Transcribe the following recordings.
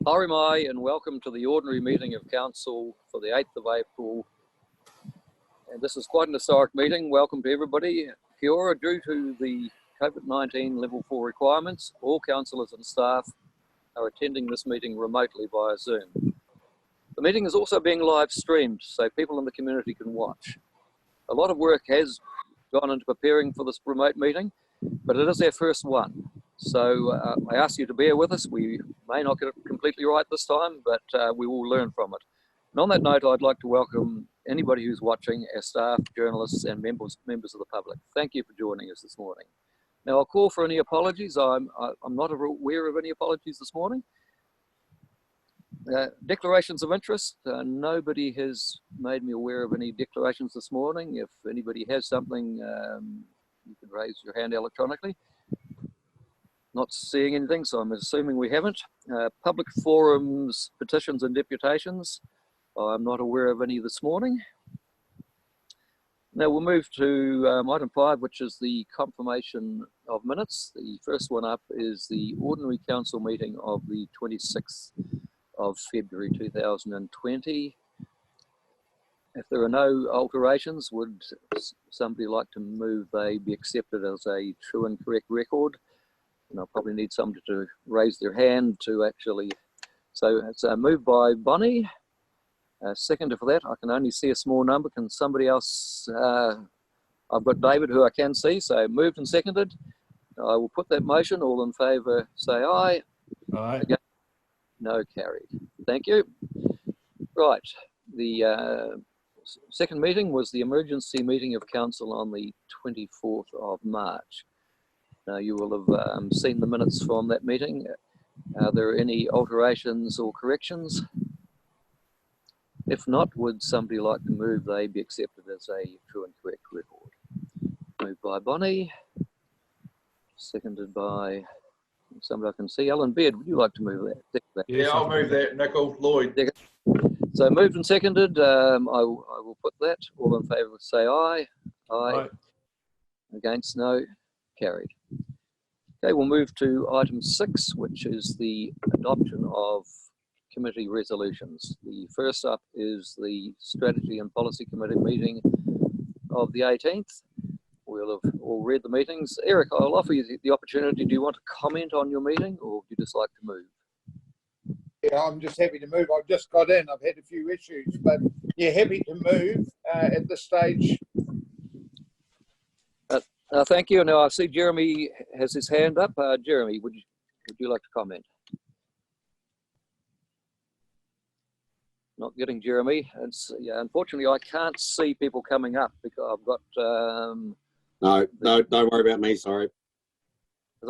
Haere and welcome to the ordinary meeting of Council for the 8th of April. And this is quite an historic meeting. Welcome to everybody. Kia ora. Due to the COVID-19 level 4 requirements, all councillors and staff are attending this meeting remotely via Zoom. The meeting is also being live streamed so people in the community can watch. A lot of work has gone into preparing for this remote meeting, but it is our first one. So I ask you to bear with us. We may not get it completely right this time, but we will learn from it. And on that note, I'd like to welcome anybody who's watching, our staff, journalists and members of the public. Thank you for joining us this morning. Now I'll call for any apologies. I'm not aware of any apologies this morning. Declarations of interest. Nobody has made me aware of any declarations this morning. If anybody has something, you can raise your hand electronically. Not seeing anything, so I'm assuming we haven't. Public forums, petitions and deputations. I'm not aware of any this morning. Now we'll move to item 5, which is the confirmation of minutes. The first one up is the ordinary council meeting of the 26th of February 2020. If there are no alterations, would somebody like to move they be accepted as a true and correct record? And I'll probably need somebody to raise their hand to actually. So it's moved by Bonnie. Seconder for that. I can only see a small number. Can somebody else? I've got David, who I can see. So moved and seconded. I will put that motion. All in favour, say aye. Aye. Again, no, carried. Thank you. Right. The second meeting was the emergency meeting of council on the 24th of March. Now you will have seen the minutes from that meeting. Are there any alterations or corrections? If not, would somebody like to move they be accepted as a true and correct record? Moved by Bonnie, seconded by somebody I can see. Alan Beard, would you like to move that? Yeah, I'll move that. Nickel, Lloyd. So moved and seconded. I will put that. All in favour say aye. Aye. Against, no. Carried. Okay, we'll move to item 6, which is the adoption of committee resolutions. The first up is the Strategy and Policy Committee meeting of the 18th. We'll have all read the meetings. Eric, I'll offer you the opportunity. Do you want to comment on your meeting or would you just like to move? Yeah, I'm just happy to move. I've just got in. I've had a few issues, but yeah, happy to move at this stage. Thank you. Now I see Jeremy has his hand up. Jeremy, would you like to comment? Not getting Jeremy. It's, yeah, unfortunately, I can't see people coming up because I've got. No, don't worry about me. Sorry.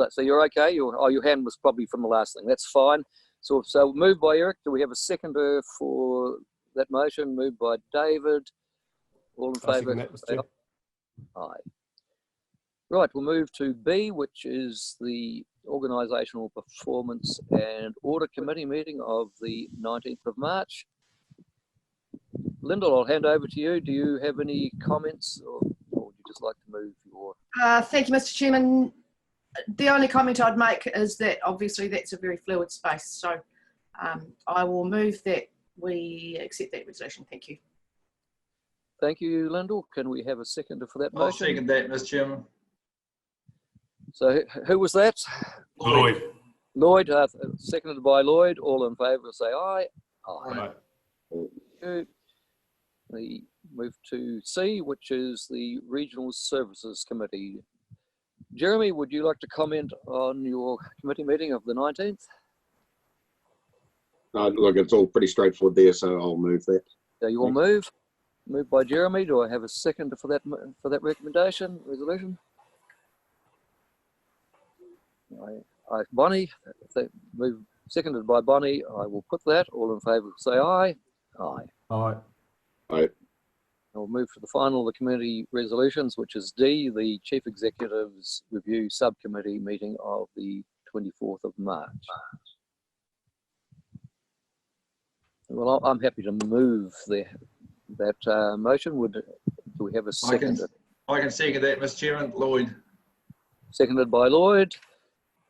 So you're okay. Your hand was probably from the last thing. That's fine. So moved by Eric. Do we have a seconder for that motion? Moved by David. All in favour? Aye. Right, we'll move to B, which is the Organisational Performance and Audit Committee meeting of the 19th of March. Lyndall, I'll hand over to you. Do you have any comments or would you just like to move your... Thank you, Mr. Chairman. The only comment I'd make is that obviously that's a very fluid space. So I will move that we accept that resolution. Thank you. Thank you, Lyndall. Can we have a seconder for that motion? I'll second that, Mr. Chairman. So who was that? Lloyd. Lloyd, seconded by Lloyd. All in favour say aye. Aye. Aye. We move to C, which is the Regional Services Committee. Jeremy, would you like to comment on your committee meeting of the 19th? Look, it's all pretty straightforward there, so I'll move that. So you will move. Moved by Jeremy. Do I have a seconder for that recommendation, resolution? Bonnie, move seconded by Bonnie. I will put that. All in favour say aye. Aye. Aye. Aye. I'll move to the final of the committee resolutions, which is D, the Chief Executive's Review Subcommittee meeting of the 24th of March. Well, I'm happy to move that motion. Do we have a second? I can second that, Mr. Chairman. Lloyd. Seconded by Lloyd.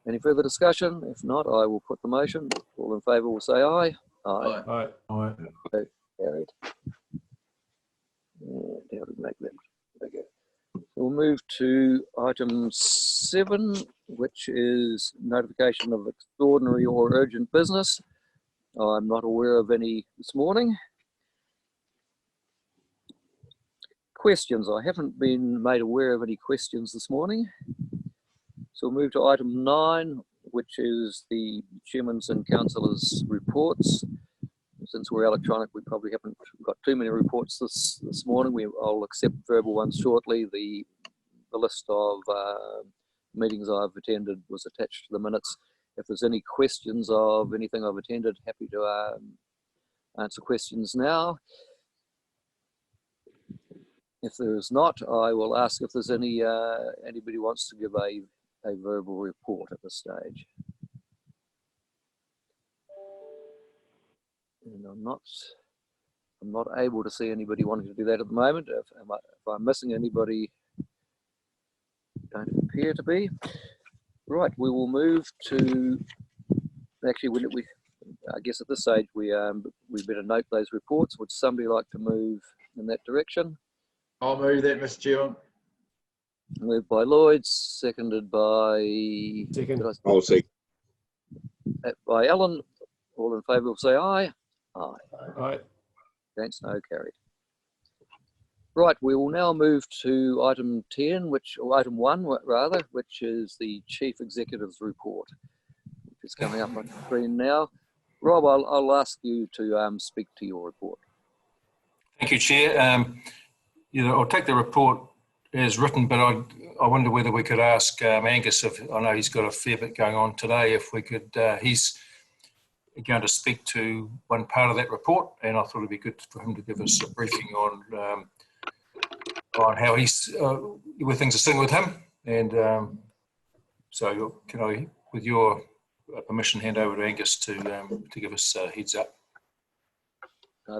Any further discussion? If not, I will put the motion. All in favour will say aye. Aye. Aye. Aye. Carried. And how to make that? Okay. We'll move to item 7, which is notification of extraordinary or urgent business. I'm not aware of any this morning. Questions. I haven't been made aware of any questions this morning. So we'll move to item 9, which is the chairman's and councillors' reports. Since we're electronic, we probably haven't got too many reports this morning. I'll accept verbal ones shortly. The list of meetings I've attended was attached to the minutes. If there's any questions of anything I've attended, happy to answer questions now. If there's not, I will ask if there's anybody wants to give a verbal report at this stage. And I'm not able to see anybody wanting to do that at the moment. If I'm missing anybody, don't appear to be. Right, we will move to. Actually, I guess at this stage we better note those reports. Would somebody like to move in that direction? I'll move that, Mr. Chairman. Moved by Lloyd, seconded by. Second. I'll see. By Alan. All in favour will say aye. Aye. Aye. Against, no, carried. Right, we will now move to item 10, or item 1 rather, which is the Chief Executive's report, which is coming up on the screen now. Rob, I'll ask you to speak to your report. Thank you, Chair. I'll take the report as written, but I wonder whether we could ask Angus, if I know he's got a fair bit going on today, if we could, he's going to speak to one part of that report, and I thought it'd be good for him to give us a briefing on how he's, where things are sitting with him. And so can I, with your permission, hand over to Angus to give us a heads up.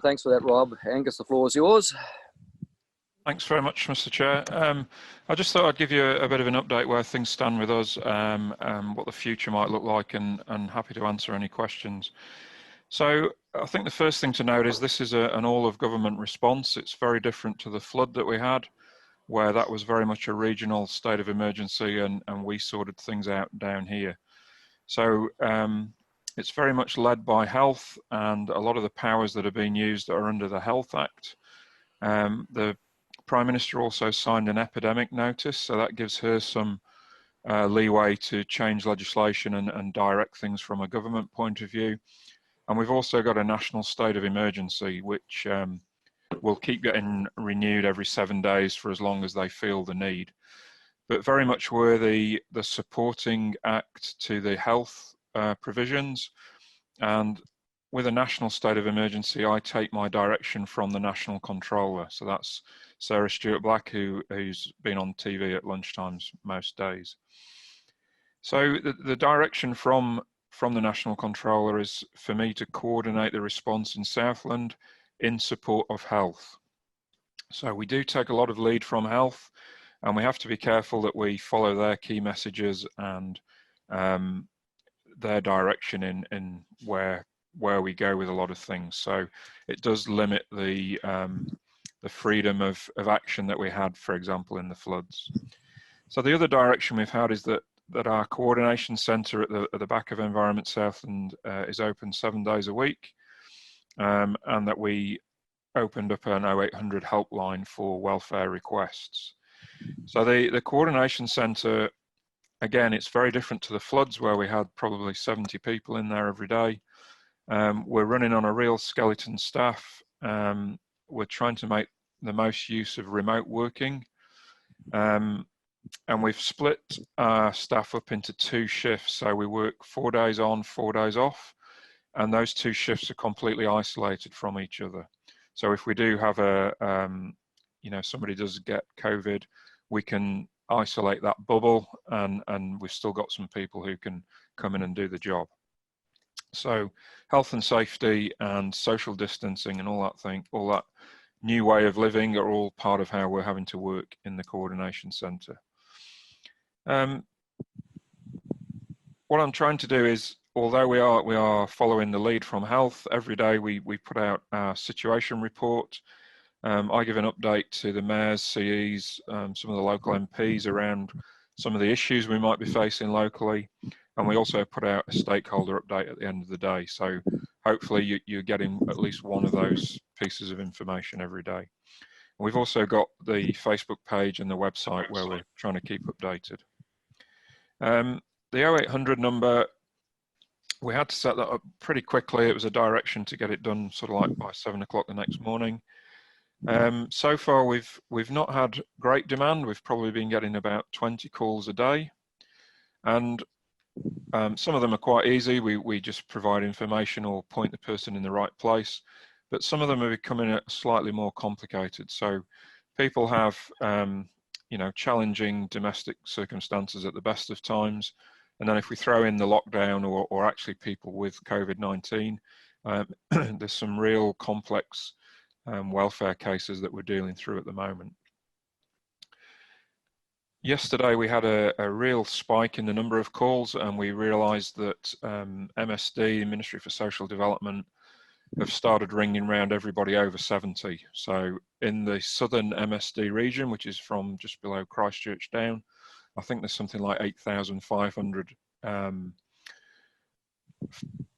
Thanks for that, Rob. Angus, the floor is yours. Thanks very much, Mr. Chair. I just thought I'd give you a bit of an update where things stand with us, what the future might look like, and happy to answer any questions. So I think the first thing to note is this is an all-of-government response. It's very different to the flood that we had, where that was very much a regional state of emergency, and we sorted things out down here. So it's very much led by health, and a lot of the powers that are being used are under the Health Act. The Prime Minister also signed an epidemic notice, so that gives her some leeway to change legislation and direct things from a government point of view. And we've also got a national state of emergency, which will keep getting renewed every 7 days for as long as they feel the need. But very much we're the supporting act to the health provisions. And with a national state of emergency, I take my direction from the National Controller. So that's Sarah Stewart-Black, who's been on TV at lunchtimes most days. So the direction from the National Controller is for me to coordinate the response in Southland in support of health. So we do take a lot of lead from health, and we have to be careful that we follow their key messages and their direction in where we go with a lot of things. So it does limit the freedom of action that we had, for example, in the floods. So the other direction we've had is that our coordination centre at the back of Environment Southland is open 7 days a week, and that we opened up an 0800 helpline for welfare requests. So the coordination centre, again, it's very different to the floods where we had probably 70 people in there every day. We're running on a real skeleton staff. We're trying to make the most use of remote working. And we've split our staff up into 2 shifts. So we work 4 days on, 4 days off. And those 2 shifts are completely isolated from each other. So if we do have somebody does get COVID, we can isolate that bubble, and we've still got some people who can come in and do the job. So health and safety and social distancing and all that new way of living are all part of how we're having to work in the coordination centre. what I'm trying to do is, although we are following the lead from health, every day we put out our situation report. I give an update to the mayors, CEs, some of the local MPs around some of the issues we might be facing locally. And we also put out a stakeholder update at the end of the day. So hopefully you're getting at least one of those pieces of information every day. We've also got the Facebook page and the website where we're trying to keep updated. The 0800 number, we had to set that up pretty quickly. It was a direction to get it done sort of like by 7 o'clock the next morning. So far, we've not had great demand. We've probably been getting about 20 calls a day. And some of them are quite easy. We just provide information or point the person in the right place. But some of them are becoming slightly more complicated. So people have, you know, challenging domestic circumstances at the best of times. And then if we throw in the lockdown or actually people with COVID-19, there's some real complex welfare cases that we're dealing through at the moment. Yesterday we had a real spike in the number of calls, and we realised that MSD, Ministry for Social Development, have started ringing around everybody over 70. So in the southern MSD region, which is from just below Christchurch down, I think there's something like 8,500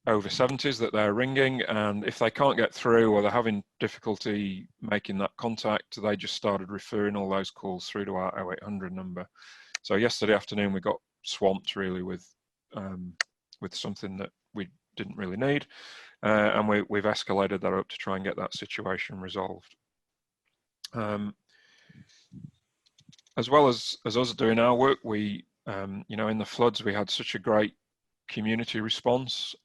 over 70s that they're ringing, and if they can't get through or they're having difficulty making that contact, they just started referring all those calls through to our 0800 number. So yesterday afternoon we got swamped really with something that we didn't really need, and we've escalated that up to try and get that situation resolved. As well as us doing our work, we, you know, in the floods we had such a great community response.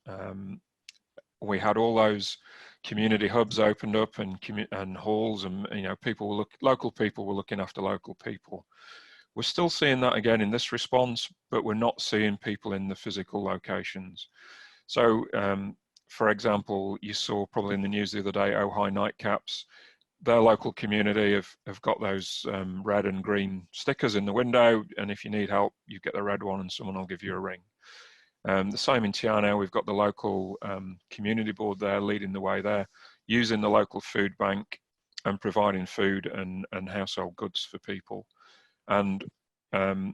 We had all those community hubs opened up and halls, and you know, local people were looking after local people. We're still seeing that again in this response, but we're not seeing people in the physical locations. So, for example, you saw probably in the news the other day, Ojai Nightcaps. Their local community have got those red and green stickers in the window, and if you need help, you get the red one and someone will give you a ring. The same in Tiana, we've got the local community board there leading the way there, using the local food bank and providing food and household goods for people. And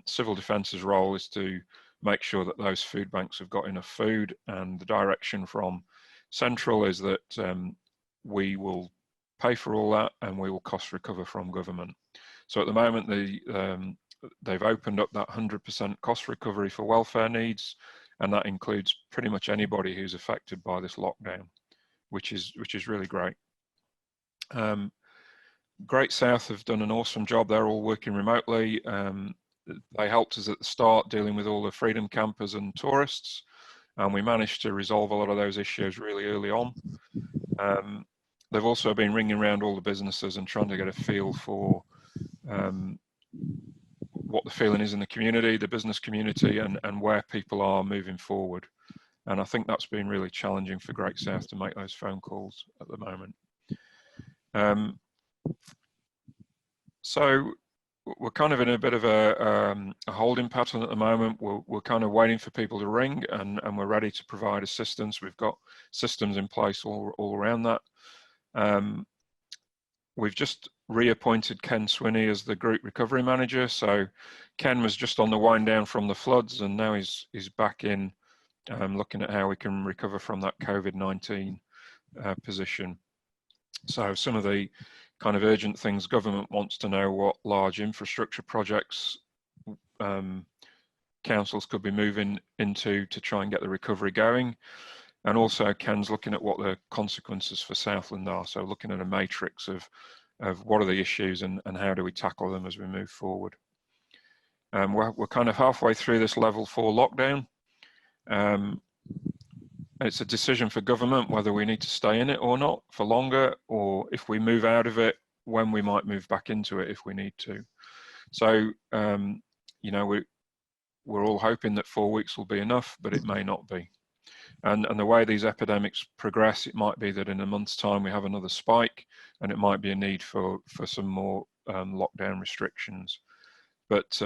Civil Defence's role is to make sure that those food banks have got enough food, and the direction from Central is that we will pay for all that and we will cost recover from government. So at the moment, they've opened up that 100% cost recovery for welfare needs, and that includes pretty much anybody who's affected by this lockdown, which is really great. Great South have done an awesome job. They're all working remotely. They helped us at the start dealing with all the freedom campers and tourists, and we managed to resolve a lot of those issues really early on. They've also been ringing around all the businesses and trying to get a feel for what the feeling is in the community, the business community, and where people are moving forward. And I think that's been really challenging for Great South to make those phone calls at the moment. So we're kind of in a bit of a holding pattern at the moment. We're kind of waiting for people to ring, and we're ready to provide assistance. We've got systems in place all around that. We've just reappointed Ken Sweeney as the group recovery manager. So Ken was just on the wind down from the floods, and now he's back in looking at how we can recover from that COVID-19 position. So some of the kind of urgent things, government wants to know what large infrastructure projects councils could be moving into to try and get the recovery going. And also Ken's looking at what the consequences for Southland are. So looking at a matrix of what are the issues and how do we tackle them as we move forward. We're kind of halfway through this level 4 lockdown. It's a decision for government whether we need to stay in it or not for longer, or if we move out of it, when we might move back into it if we need to. So, you know, we're all hoping that 4 weeks will be enough, but it may not be. And the way these epidemics progress, it might be that in a month's time we have another spike, and it might be a need for some more lockdown restrictions. But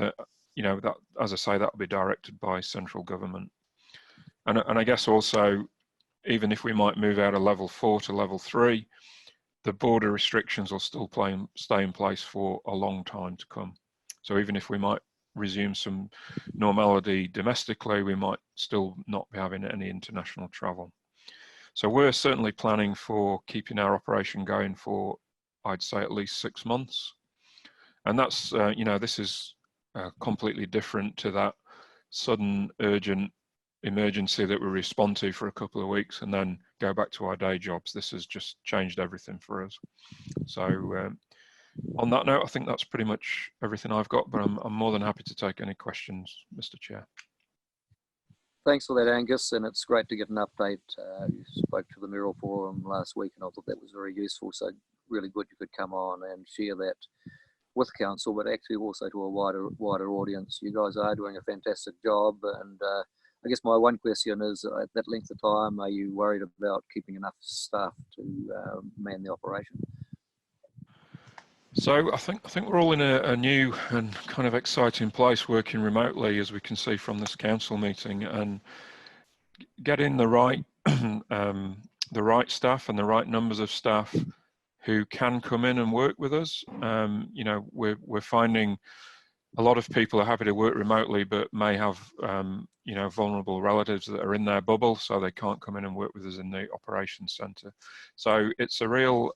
you know, that, as I say, that will be directed by central government. And I guess also, even if we might move out of level 4 to level 3, the border restrictions will still stay in place for a long time to come. So even if we might resume some normality domestically, we might still not be having any international travel. So we're certainly planning for keeping our operation going for, I'd say, at least 6 months. And that's, you know, this is completely different to that sudden urgent emergency that we respond to for a couple of weeks and then go back to our day jobs. This has just changed everything for us. So on that note, I think that's pretty much everything I've got, but I'm more than happy to take any questions, Mr. Chair. Thanks for that, Angus, and it's great to get an update. You spoke to the Mural Forum last week, and I thought that was very useful. So really good you could come on and share that with council, but actually also to a wider audience. You guys are doing a fantastic job, and I guess my one question is, at that length of time, are you worried about keeping enough staff to man the operation? So I think we're all in a new and kind of exciting place working remotely, as we can see from this council meeting, and getting the right the right staff and the right numbers of staff who can come in and work with us. You know, we're finding a lot of people are happy to work remotely, but may have you know, vulnerable relatives that are in their bubble, so they can't come in and work with us in the operations centre. So it's a real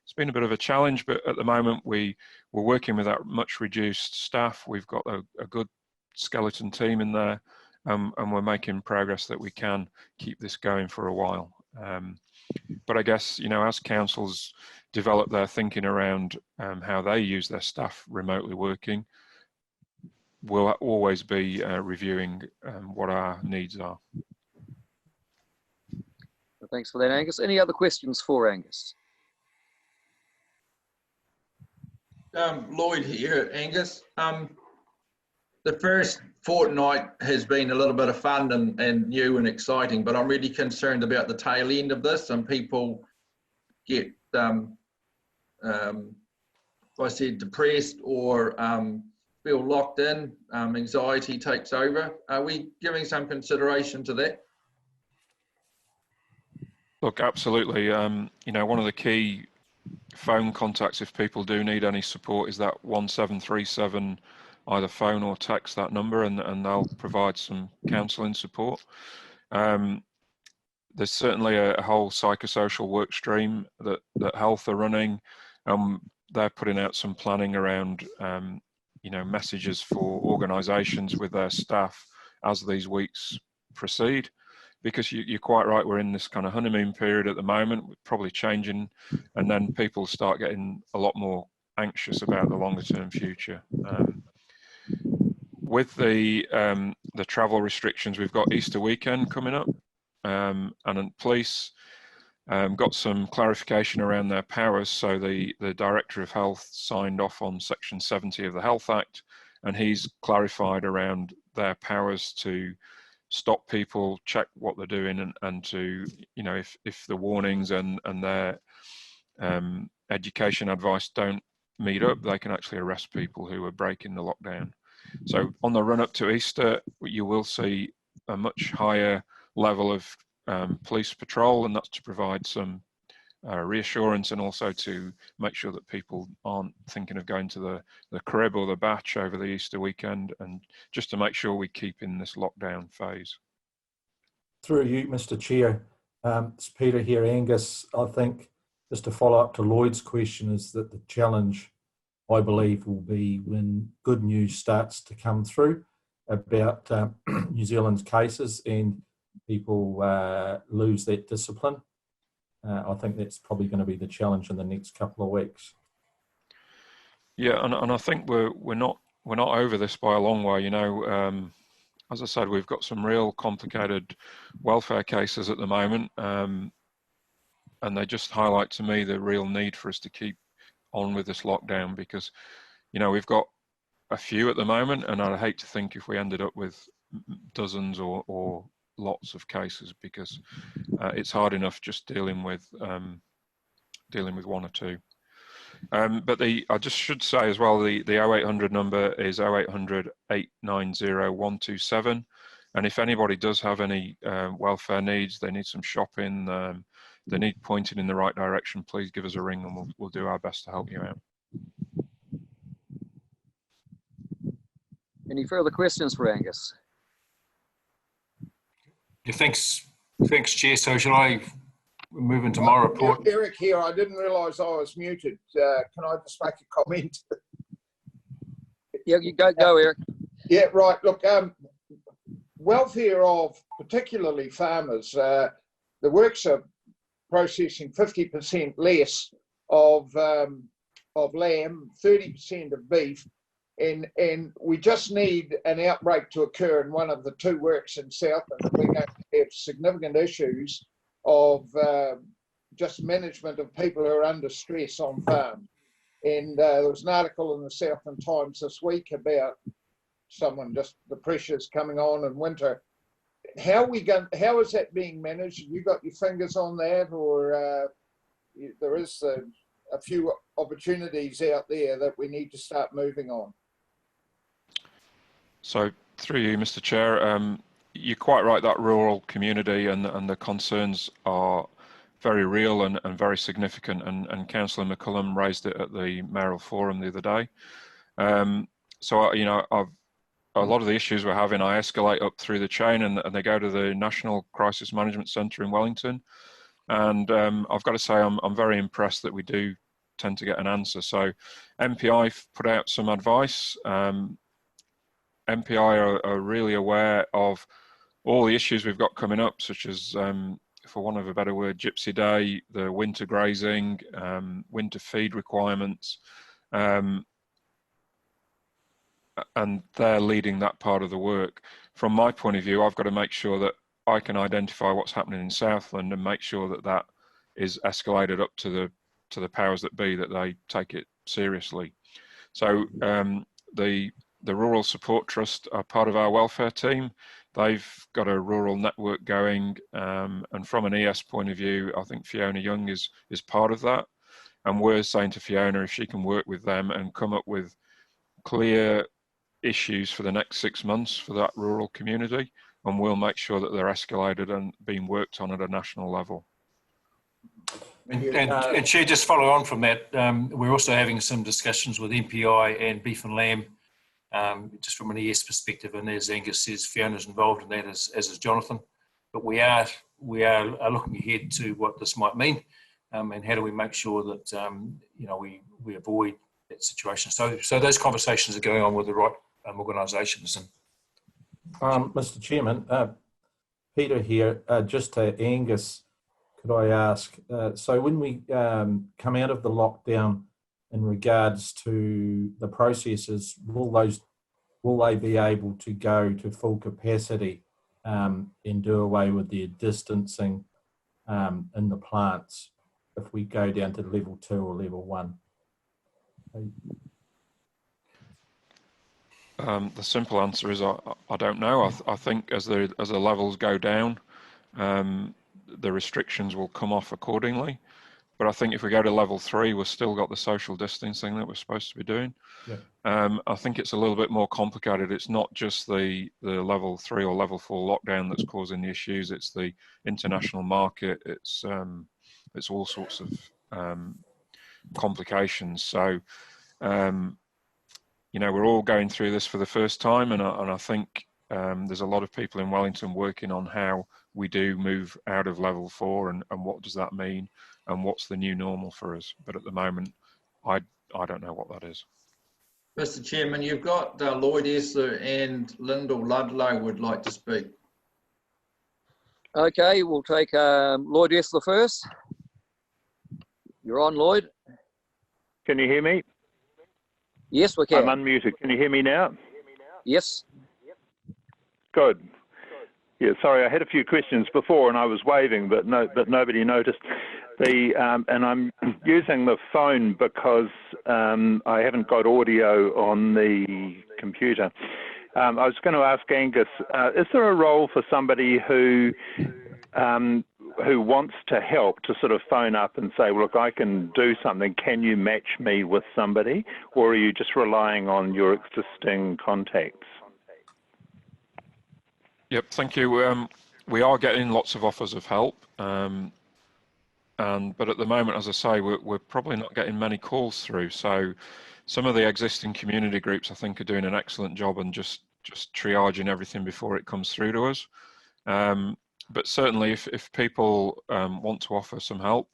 it's been a bit of a challenge, but at the moment we're working with that much reduced staff. We've got a good skeleton team in there, and we're making progress that we can keep this going for a while. But I guess, you know, as councils develop their thinking around how they use their staff remotely working, we'll always be reviewing what our needs are. Thanks for that, Angus. Any other questions for Angus? Lloyd here, Angus. The first fortnight has been a little bit of fun and new and exciting, but I'm really concerned about the tail end of this, and people get, I said, depressed or feel locked in, anxiety takes over. Are we giving some consideration to that? Look, absolutely. You know, one of the key phone contacts, if people do need any support, is that 1737, either phone or text that number, and they'll provide some counselling support. There's certainly a whole psychosocial work stream that Health are running. They're putting out some planning around, you know, messages for organisations with their staff as these weeks proceed. Because you're quite right, we're in this kind of honeymoon period at the moment, probably changing, and then people start getting a lot more anxious about the longer term future. With the travel restrictions, we've got Easter weekend coming up, and police got some clarification around their powers. So the Director of Health signed off on Section 70 of the Health Act, and he's clarified around their powers to stop people, check what they're doing, and to, you know, if the warnings and their education advice don't meet up, they can actually arrest people who are breaking the lockdown. So on the run up to Easter, you will see a much higher level of police patrol, and that's to provide some reassurance, and also to make sure that people aren't thinking of going to the crib or the batch over the Easter weekend, and just to make sure we keep in this lockdown phase. Through you, Mr. Chair, it's Peter here, Angus. I think just to follow up to Lloyd's question is that the challenge, I believe, will be when good news starts to come through about New Zealand's cases and people lose that discipline. I think that's probably going to be the challenge in the next couple of weeks. Yeah, and I think we're not over this by a long way. You know, as I said, we've got some real complicated welfare cases at the moment, and they just highlight to me the real need for us to keep on with this lockdown, because, you know, we've got a few at the moment, and I'd hate to think if we ended up with dozens or lots of cases, because it's hard enough just dealing with one or two. But I just should say as well, the 0800 number is 0800 890 127, And if anybody does have any welfare needs, they need some shopping, they need pointed in the right direction, please give us a ring and we'll do our best to help you out. Any further questions for Angus? Yeah, thanks, Chair. So shall I move into my report? Eric here. I didn't realise I was muted. Can I just make a comment? Yeah, you go, Eric. Yeah, right. Look, welfare of particularly farmers. The works are processing 50% less of lamb, 30% of beef, and we just need an outbreak to occur in one of the two works in Southland. We're going to have significant issues of just management of people who are under stress on farm. And there was an article in the Southland Times this week about the pressures coming on in winter. How is that being managed? Have you got your fingers on that, or there is a few opportunities out there that we need to start moving on? So through you, Mr. Chair, you're quite right, that rural community and the concerns are very real and very significant, and Councillor McCullum raised it at the mayoral forum the other day. So, you know, a lot of the issues we're having, I escalate up through the chain and they go to the National Crisis Management Centre in Wellington. And I've got to say, I'm very impressed that we do tend to get an answer. So MPI put out some advice. MPI are really aware of all the issues we've got coming up, such as, for want of a better word, Gypsy Day, the winter grazing, winter feed requirements, and they're leading that part of the work. From my point of view, I've got to make sure that I can identify what's happening in Southland and make sure that that is escalated up to the powers that be, that they take it seriously. So the Rural Support Trust are part of our welfare team. They've got a rural network going, and from an ES point of view, I think Fiona Young is part of that. And we're saying to Fiona, if she can work with them and come up with clear issues for the next 6 months for that rural community, and we'll make sure that they're escalated and being worked on at a national level. And Chair, just follow on from that, we're also having some discussions with MPI and Beef and Lamb, just from an ES perspective, and as Angus says, Fiona's involved in that, as is Jonathan. But we are looking ahead to what this might mean, and how do we make sure that you know, we avoid that situation. So those conversations are going on with the right organisations. And Mr. Chairman, Peter here, just to Angus, could I ask, so when we come out of the lockdown, in regards to the processes, will they be able to go to full capacity and do away with the distancing in the plants if we go down to level 2 or level 1? The simple answer is I don't know. I think as the levels go down, the restrictions will come off accordingly. But I think if we go to level 3, we've still got the social distancing that we're supposed to be doing. Yeah. I think it's a little bit more complicated. It's not just the level 3 or level 4 lockdown that's causing the issues. It's the international market. It's all sorts of complications. So, you know, we're all going through this for the first time, and I think there's a lot of people in Wellington working on how we do move out of level 4 and what does that mean and what's the new normal for us. But at the moment, I don't know what that is. Mr. Chairman, you've got Lloyd Esler and Lyndall Ludlow would like to speak. Okay, we'll take Lloyd Esler first. You're on, Lloyd. Can you hear me? Yes, we can. I'm unmuted. Can you hear me now? Yes. Good. Yeah, sorry, I had a few questions before and I was waving, but nobody noticed. And I'm using the phone because I haven't got audio on the computer. I was going to ask Angus, is there a role for somebody who wants to help to sort of phone up and say, well, look, I can do something, can you match me with somebody? Or are you just relying on your existing contacts? Yep, thank you. We are getting lots of offers of help, but at the moment, as I say, we're probably not getting many calls through. So some of the existing community groups, I think, are doing an excellent job and just triaging everything before it comes through to us. But certainly, if people want to offer some help,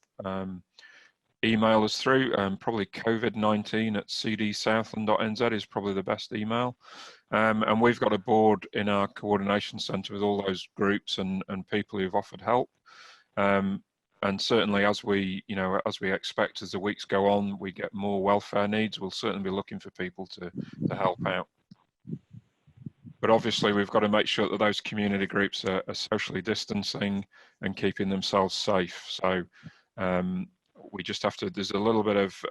email us through. Probably covid19@cdsouthland.nz is probably the best email. And we've got a board in our coordination centre with all those groups and people who've offered help. And certainly, as we expect as the weeks go on, we get more welfare needs. We'll certainly be looking for people to help out. But obviously, we've got to make sure that those community groups are socially distancing and keeping themselves safe. So we just have to, there's a little bit of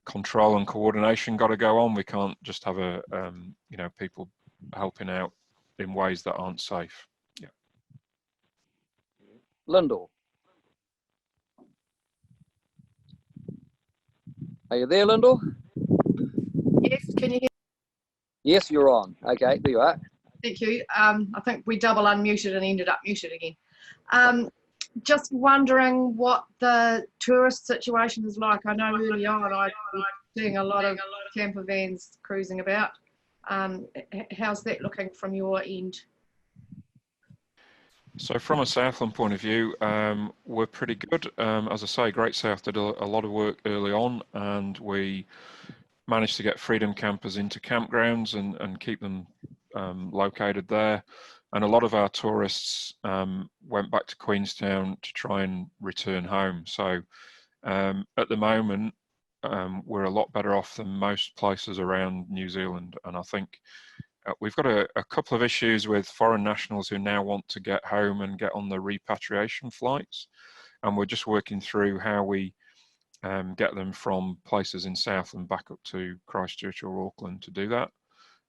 control and coordination got to go on. We can't just have people helping out in ways that aren't safe. Yeah. Lyndall. Are you there, Lyndall? Yes, can you hear? Yes, you're on. Okay, there you are. Thank you. I think we double unmuted and ended up muted again. Just wondering what the tourist situation is like. I know early on I was seeing a lot of camper vans cruising about. How's that looking from your end? So from a Southland point of view, we're pretty good. As I say, Great South did a lot of work early on, and we managed to get freedom campers into campgrounds and keep them located there. And a lot of our tourists went back to Queenstown to try and return home. So at the moment, we're a lot better off than most places around New Zealand. And I think we've got a couple of issues with foreign nationals who now want to get home and get on the repatriation flights. And we're just working through how we get them from places in Southland back up to Christchurch or Auckland to do that.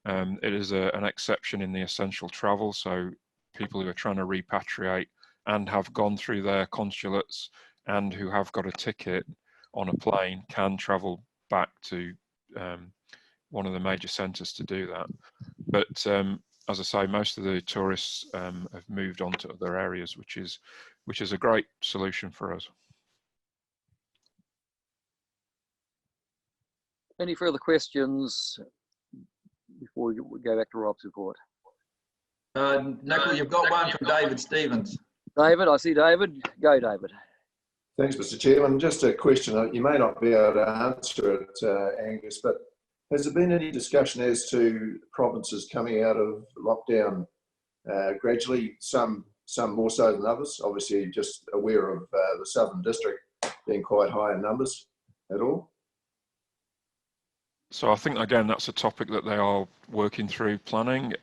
It is an exception in the essential travel, so people who are trying to repatriate and have gone through their consulates and who have got a ticket on a plane can travel back to one of the major centres to do that. But as I say, most of the tourists have moved on to other areas, which is a great solution for us. Any further questions before we go back to Rob's report? Nicola, you've got one from David Stevens. David, I see David. Go, David. Thanks, Mr. Chairman. Just a question. You may not be able to answer it, Angus, but has there been any discussion as to provinces coming out of lockdown gradually, some more so than others? Obviously, just aware of the Southern District being quite high in numbers at all. So I think, again, that's a topic that they are working through planning.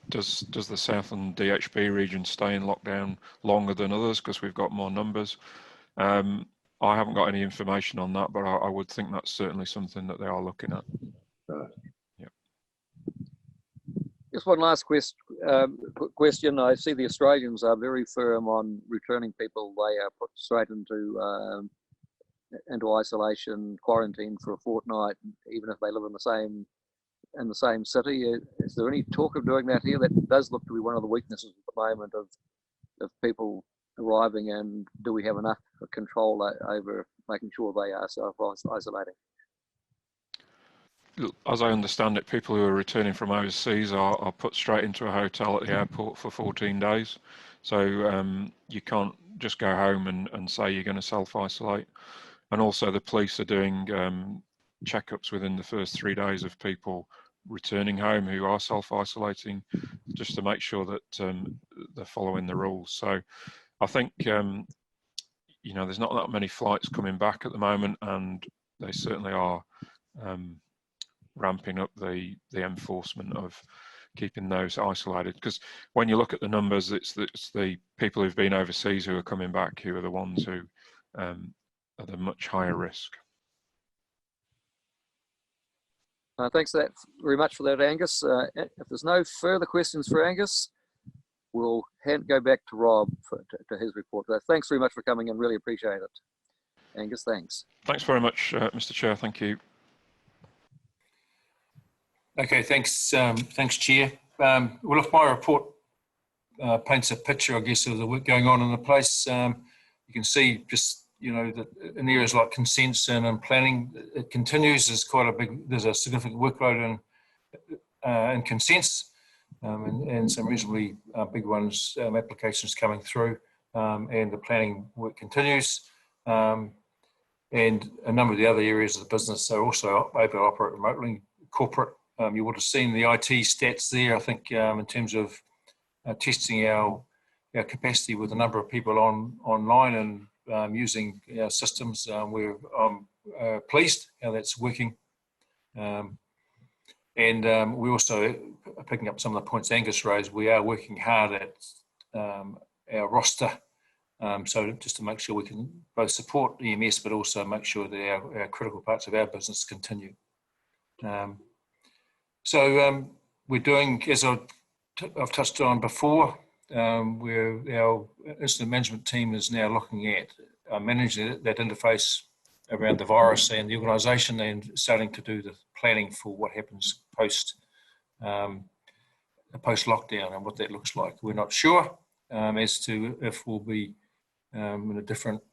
Does the Southland DHB region stay in lockdown longer than others because we've got more numbers? I haven't got any information on that, but I would think that's certainly something that they are looking at. Right. Yeah. Just one last question. I see the Australians are very firm on returning people. They are put straight into isolation, quarantine for a fortnight, even if they live in the same city. Is there any talk of doing that here? That does look to be one of the weaknesses at the moment of people arriving, and do we have enough control over making sure they are self-isolating? As I understand it, people who are returning from overseas are put straight into a hotel at the airport for 14 days. So you can't just go home and say you're going to self-isolate. And also the police are doing checkups within the first 3 days of people returning home who are self-isolating, just to make sure that they're following the rules. So I think, there's not that many flights coming back at the moment, and they certainly are ramping up the enforcement of keeping those isolated. Because when you look at the numbers, it's the people who've been overseas who are coming back who are the ones who are the much higher risk. Thanks very much for that, Angus. If there's no further questions for Angus, we'll go back to Rob to his report. Thanks very much for coming in. Really appreciate it. Angus, thanks. Thanks very much, Mr. Chair. Thank you. Okay, thanks, Chair. well, if my report paints a picture, I guess, of the work going on in the place, you can see just, you know, that in areas like consents and in planning, it continues. There's a significant workload in consents, and some reasonably big ones, applications coming through, and the planning work continues. And a number of the other areas of the business are also able to operate remotely. Corporate, you would have seen the IT stats there, I think, in terms of testing our capacity with a number of people online and using our systems. We're pleased how that's working. And we also, picking up some of the points Angus raised, we are working hard at our roster. So just to make sure we can both support EMS, but also make sure that our critical parts of our business continue. So we're doing, as I've touched on before, our incident management team is now looking at managing that interface around the virus and the organisation, and starting to do the planning for what happens post lockdown and what that looks like. We're not sure as to if we'll be in a different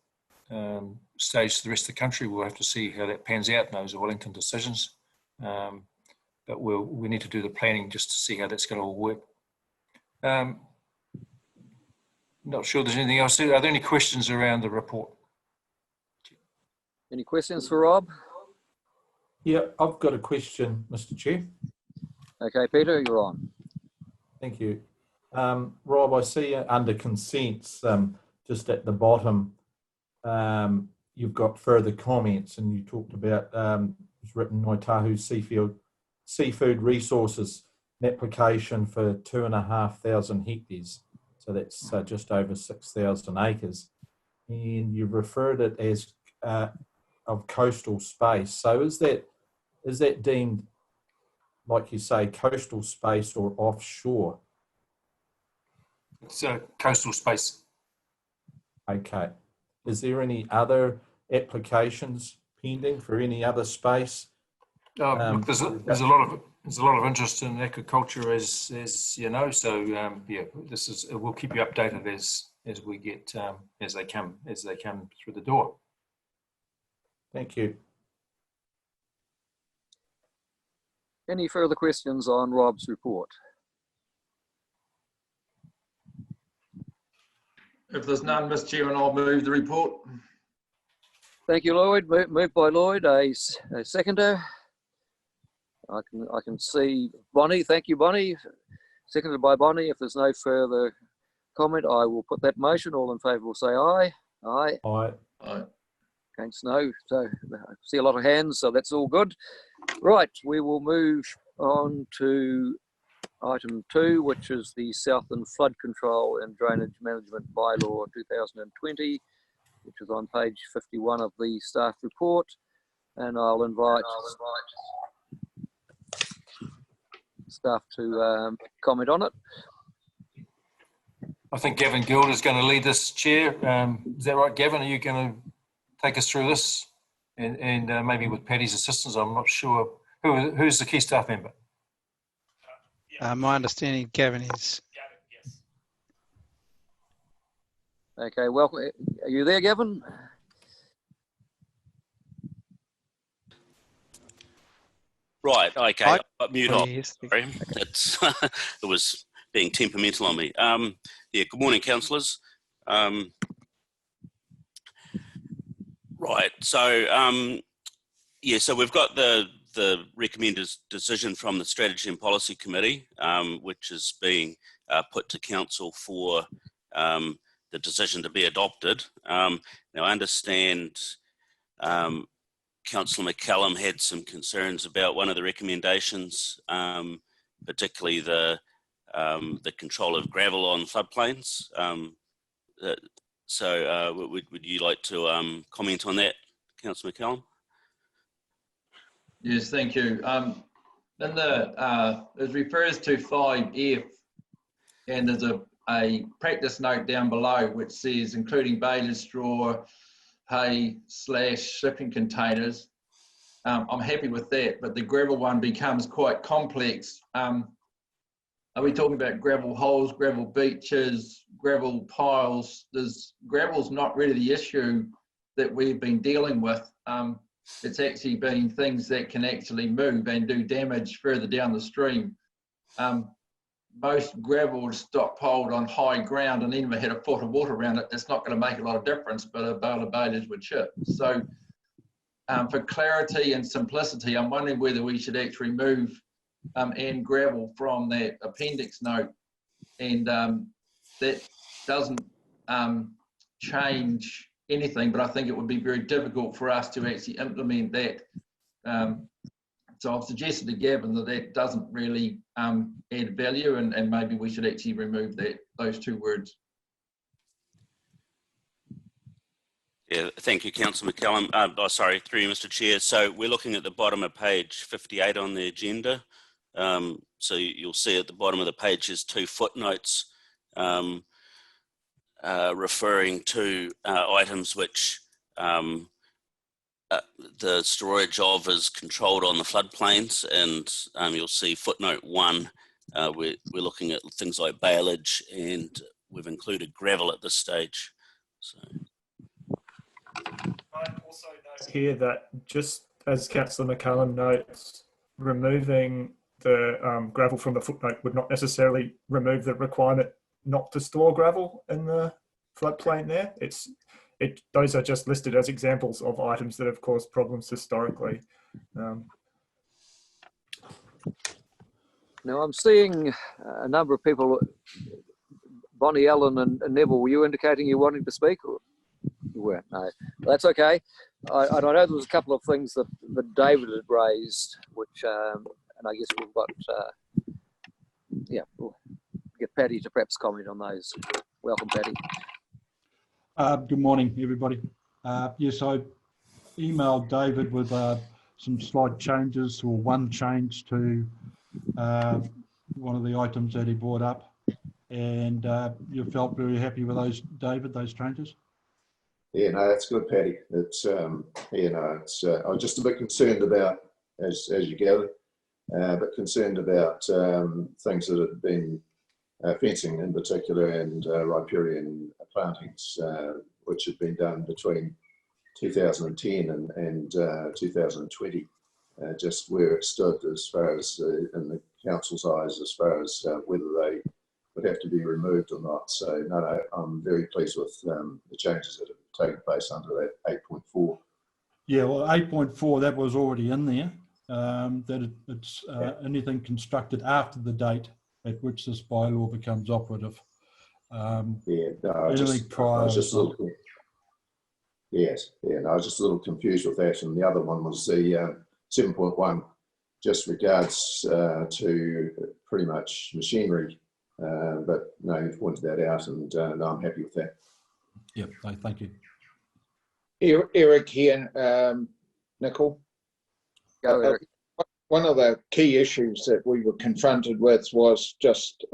stage to the rest of the country. We'll have to see how that pans out, and those are Wellington decisions. But we need to do the planning just to see how that's going to all work. Not sure there's anything else. Are there any questions around the report? Any questions for Rob? Yeah, I've got a question, Mr. Chair. Okay, Peter, you're on. Thank you. Rob, I see under consents, just at the bottom, you've got further comments, and you talked about, it's written Ngaitahu Seafood Resources, an application for 2,500 hectares. So that's just over 6,000 acres. And you've referred it as of coastal space. So is that deemed, like you say, coastal space or offshore? It's coastal space. Okay. Is there any other applications pending for any other space? Look, there's a lot of interest in aquaculture, as you know. So yeah, we'll keep you updated as we get as they come through the door. Thank you. Any further questions on Rob's report? If there's none, Mr. Chairman, I'll move the report. Thank you, Lloyd. Moved by Lloyd. A seconder. I can see Bonnie. Thank you, Bonnie. Seconded by Bonnie. If there's no further comment, I will put that motion. All in favour will say aye. Aye. Aye. Aye. Against no. So I see a lot of hands, so that's all good. Right, we will move on to item 2, which is the Southland Flood Control and Drainage Management Bylaw 2020, which is on page 51 of the staff report. And I'll invite staff to comment on it. I think Gavin Gild is going to lead this, Chair. Is that right, Gavin? Are you going to take us through this? And maybe with Paddy's assistance, I'm not sure. Who's the key staff member? My understanding, Gavin is. Okay, welcome. Are you there, Gavin? Right, okay, Hi. mute Oh, off. yes. Sorry, it's, it was being temperamental on me. Yeah, good morning, councillors. Right, so yeah, so we've got the recommended decision from the Strategy and Policy Committee, which is being put to council for the decision to be adopted. Now, I understand Councillor McCallum had some concerns about one of the recommendations, particularly the control of gravel on floodplains. So would you like to comment on that, Councillor McCallum? Yes, thank you. In the it refers to 5F, and there's a practice note down below which says including balers, straw, hay / shipping containers. I'm happy with that, but the gravel one becomes quite complex. Are we talking about gravel holes, gravel beaches, gravel piles? Gravel's not really the issue that we've been dealing with. It's actually been things that can actually move and do damage further down the stream. Most gravel is stockpiled on high ground, and even if it had a foot of water around it, that's not going to make a lot of difference, but a bale of baleage would chip. So for clarity and simplicity, I'm wondering whether we should actually move and gravel from that appendix note, and that doesn't change anything, but I think it would be very difficult for us to actually implement that. So I've suggested to Gavin that that doesn't really add value, and maybe we should actually remove those two words. Yeah, thank you, Councillor McCallum. Sorry, through you, Mr. Chair. So we're looking at the bottom of page 58 on the agenda. So you'll see at the bottom of the page is 2 footnotes referring to items which the storage of is controlled on the floodplains, and you'll see footnote 1. We're looking at things like baleage, and we've included gravel at this stage. So. I also note here that, just as Councillor McCallum notes, removing the gravel from the footnote would not necessarily remove the requirement not to store gravel in the floodplain there. Those are just listed as examples of items that have caused problems historically. Now I'm seeing a number of people. Bonnie, Ellen and Neville, were you indicating you wanting to speak? Or you weren't? No, that's okay. I know there was a couple of things that David had raised, which, and I guess we've got, yeah, we'll get Paddy to perhaps comment on those. Welcome, Paddy. Good morning, everybody. Yes, I emailed David with some slight changes, or one change to one of the items that he brought up, and you felt very happy with those, David, those changes? Yeah, no, that's good, Paddy. It's you know, it's I was just a bit concerned about, as you gather, but concerned about things that have been fencing in particular, and riparian plantings, which had been done between 2010 and 2020, just where it stood as far as in the council's eyes, as far as whether they would have to be removed or not. So no, I'm very pleased with the changes that have taken place under that 8.4. Yeah, well, 8.4, that was already in there, that it's anything constructed after the date at which this bylaw becomes operative. Yeah, no, I was just a little, yes, yeah, no, I was just a little confused with that. And the other one was the 7.1, just regards to pretty much machinery, but no, you've pointed that out, and no, I'm happy with that. Yeah, no, thank you. Eric here, Nicole. Go, Eric. One of the key issues that we were confronted with was just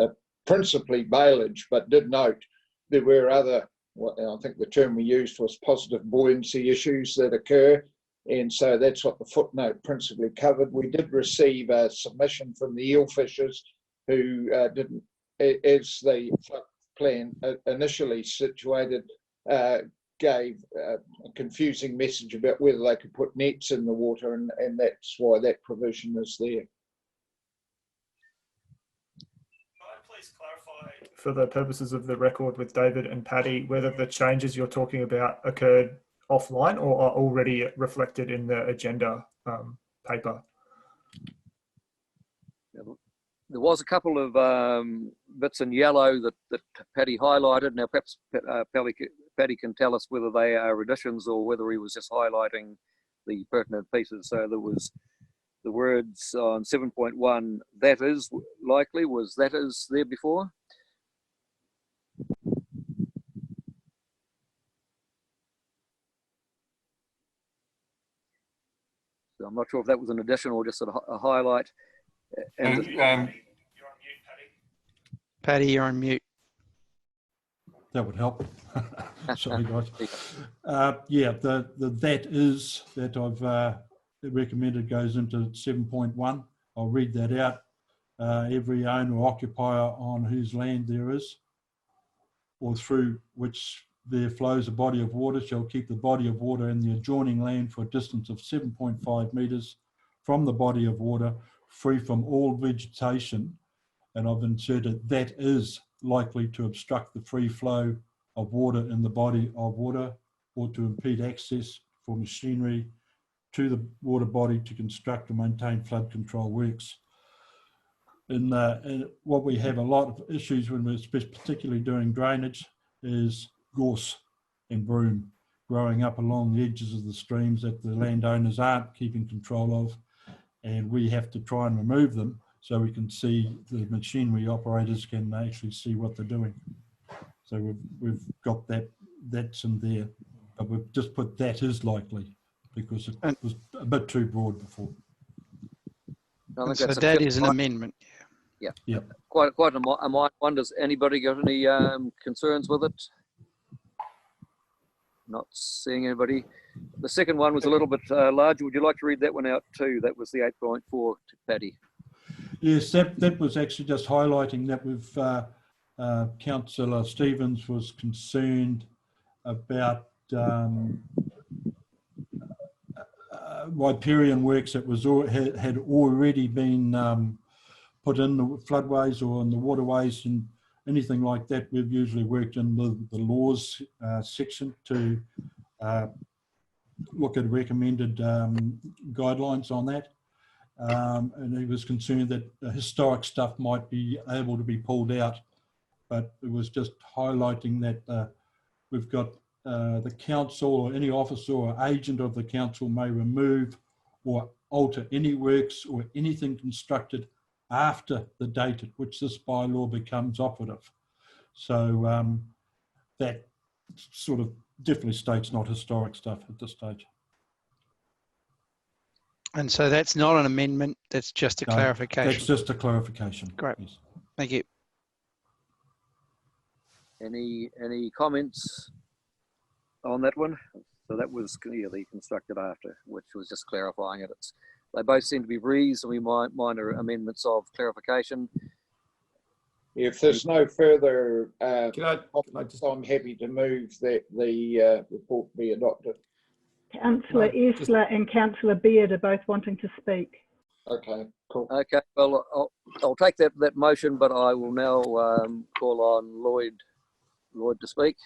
principally baleage, but did note there were other, I think the term we used was positive buoyancy issues that occur, and so that's what the footnote principally covered. We did receive a submission from the eel fishers who didn't, as the flood plan initially situated, gave a confusing message about whether they could put nets in the water, and that's why that provision is there. Please clarify, for the purposes of the record with David and Paddy, whether the changes you're talking about occurred offline or are already reflected in the agenda paper? There was a couple of bits in yellow that Paddy highlighted. Now perhaps Paddy can tell us whether they are additions or whether he was just highlighting the pertinent pieces. So there was the words on 7.1, that is likely, was that is there before? So I'm not sure if that was an addition or just sort of a highlight. And you're on mute, Paddy. Paddy, you're on mute. That would help. Sorry, guys. Yeah, the that is that I've recommended goes into 7.1. I'll read that out. every owner or occupier on whose land there is, or through which there flows a body of water, shall keep the body of water in the adjoining land for a distance of 7.5 metres from the body of water, free from all vegetation. And I've inserted that is likely to obstruct the free flow of water in the body of water, or to impede access for machinery to the water body to construct or maintain flood control works. In what we have a lot of issues when we're particularly doing drainage is gorse and broom growing up along the edges of the streams that the landowners aren't keeping control of, and we have to try and remove them so we can see, the machinery operators can actually see what they're doing. So we've got that's in there, but we've just put that is likely because it was a bit too broad before. So that is an amendment. Yeah. Quite a mind one. Does anybody got any concerns with it? Not seeing anybody. The second one was a little bit larger. Would you like to read that one out too? That was the 8.4 to Paddy. Yes, that was actually just highlighting that we've Councillor Stevens was concerned about riparian works that was had already been put in the floodways or in the waterways, and anything like that. We've usually worked in the laws section to look at recommended guidelines on that. And he was concerned that the historic stuff might be able to be pulled out, but it was just highlighting that we've got the council or any officer or agent of the council may remove or alter any works or anything constructed after the date at which this bylaw becomes operative. So that sort of definitely states not historic stuff at this stage. And so that's not an amendment, that's just a clarification. That's just a clarification. Great. Yes. Thank you. Any comments on that one? So that was clearly constructed after, which was just clarifying it. They both seem to be reasonably minor amendments of clarification. If there's no further comments, I'm happy to move that the report be adopted. Councillor Esler and Councillor Beard are both wanting to speak. Okay, cool. Okay, well, I'll take that motion, but I will now call on Lloyd to speak.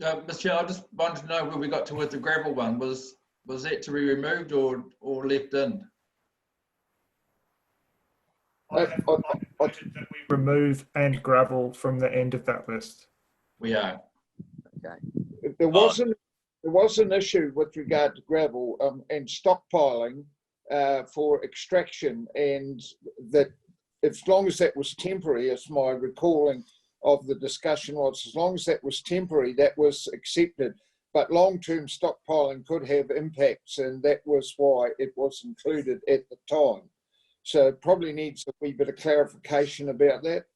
Mr. Chair, I just wanted to know where we got to with the gravel one. Was that to be removed or left in? That we remove and gravel from the end of that list. We are. Okay. There was an issue with regard to gravel and stockpiling for extraction, and that as long as that was temporary, as my recalling of the discussion was, as long as that was temporary, that was accepted. But long-term stockpiling could have impacts, and that was why it was included at the time. So it probably needs a wee bit of clarification about that.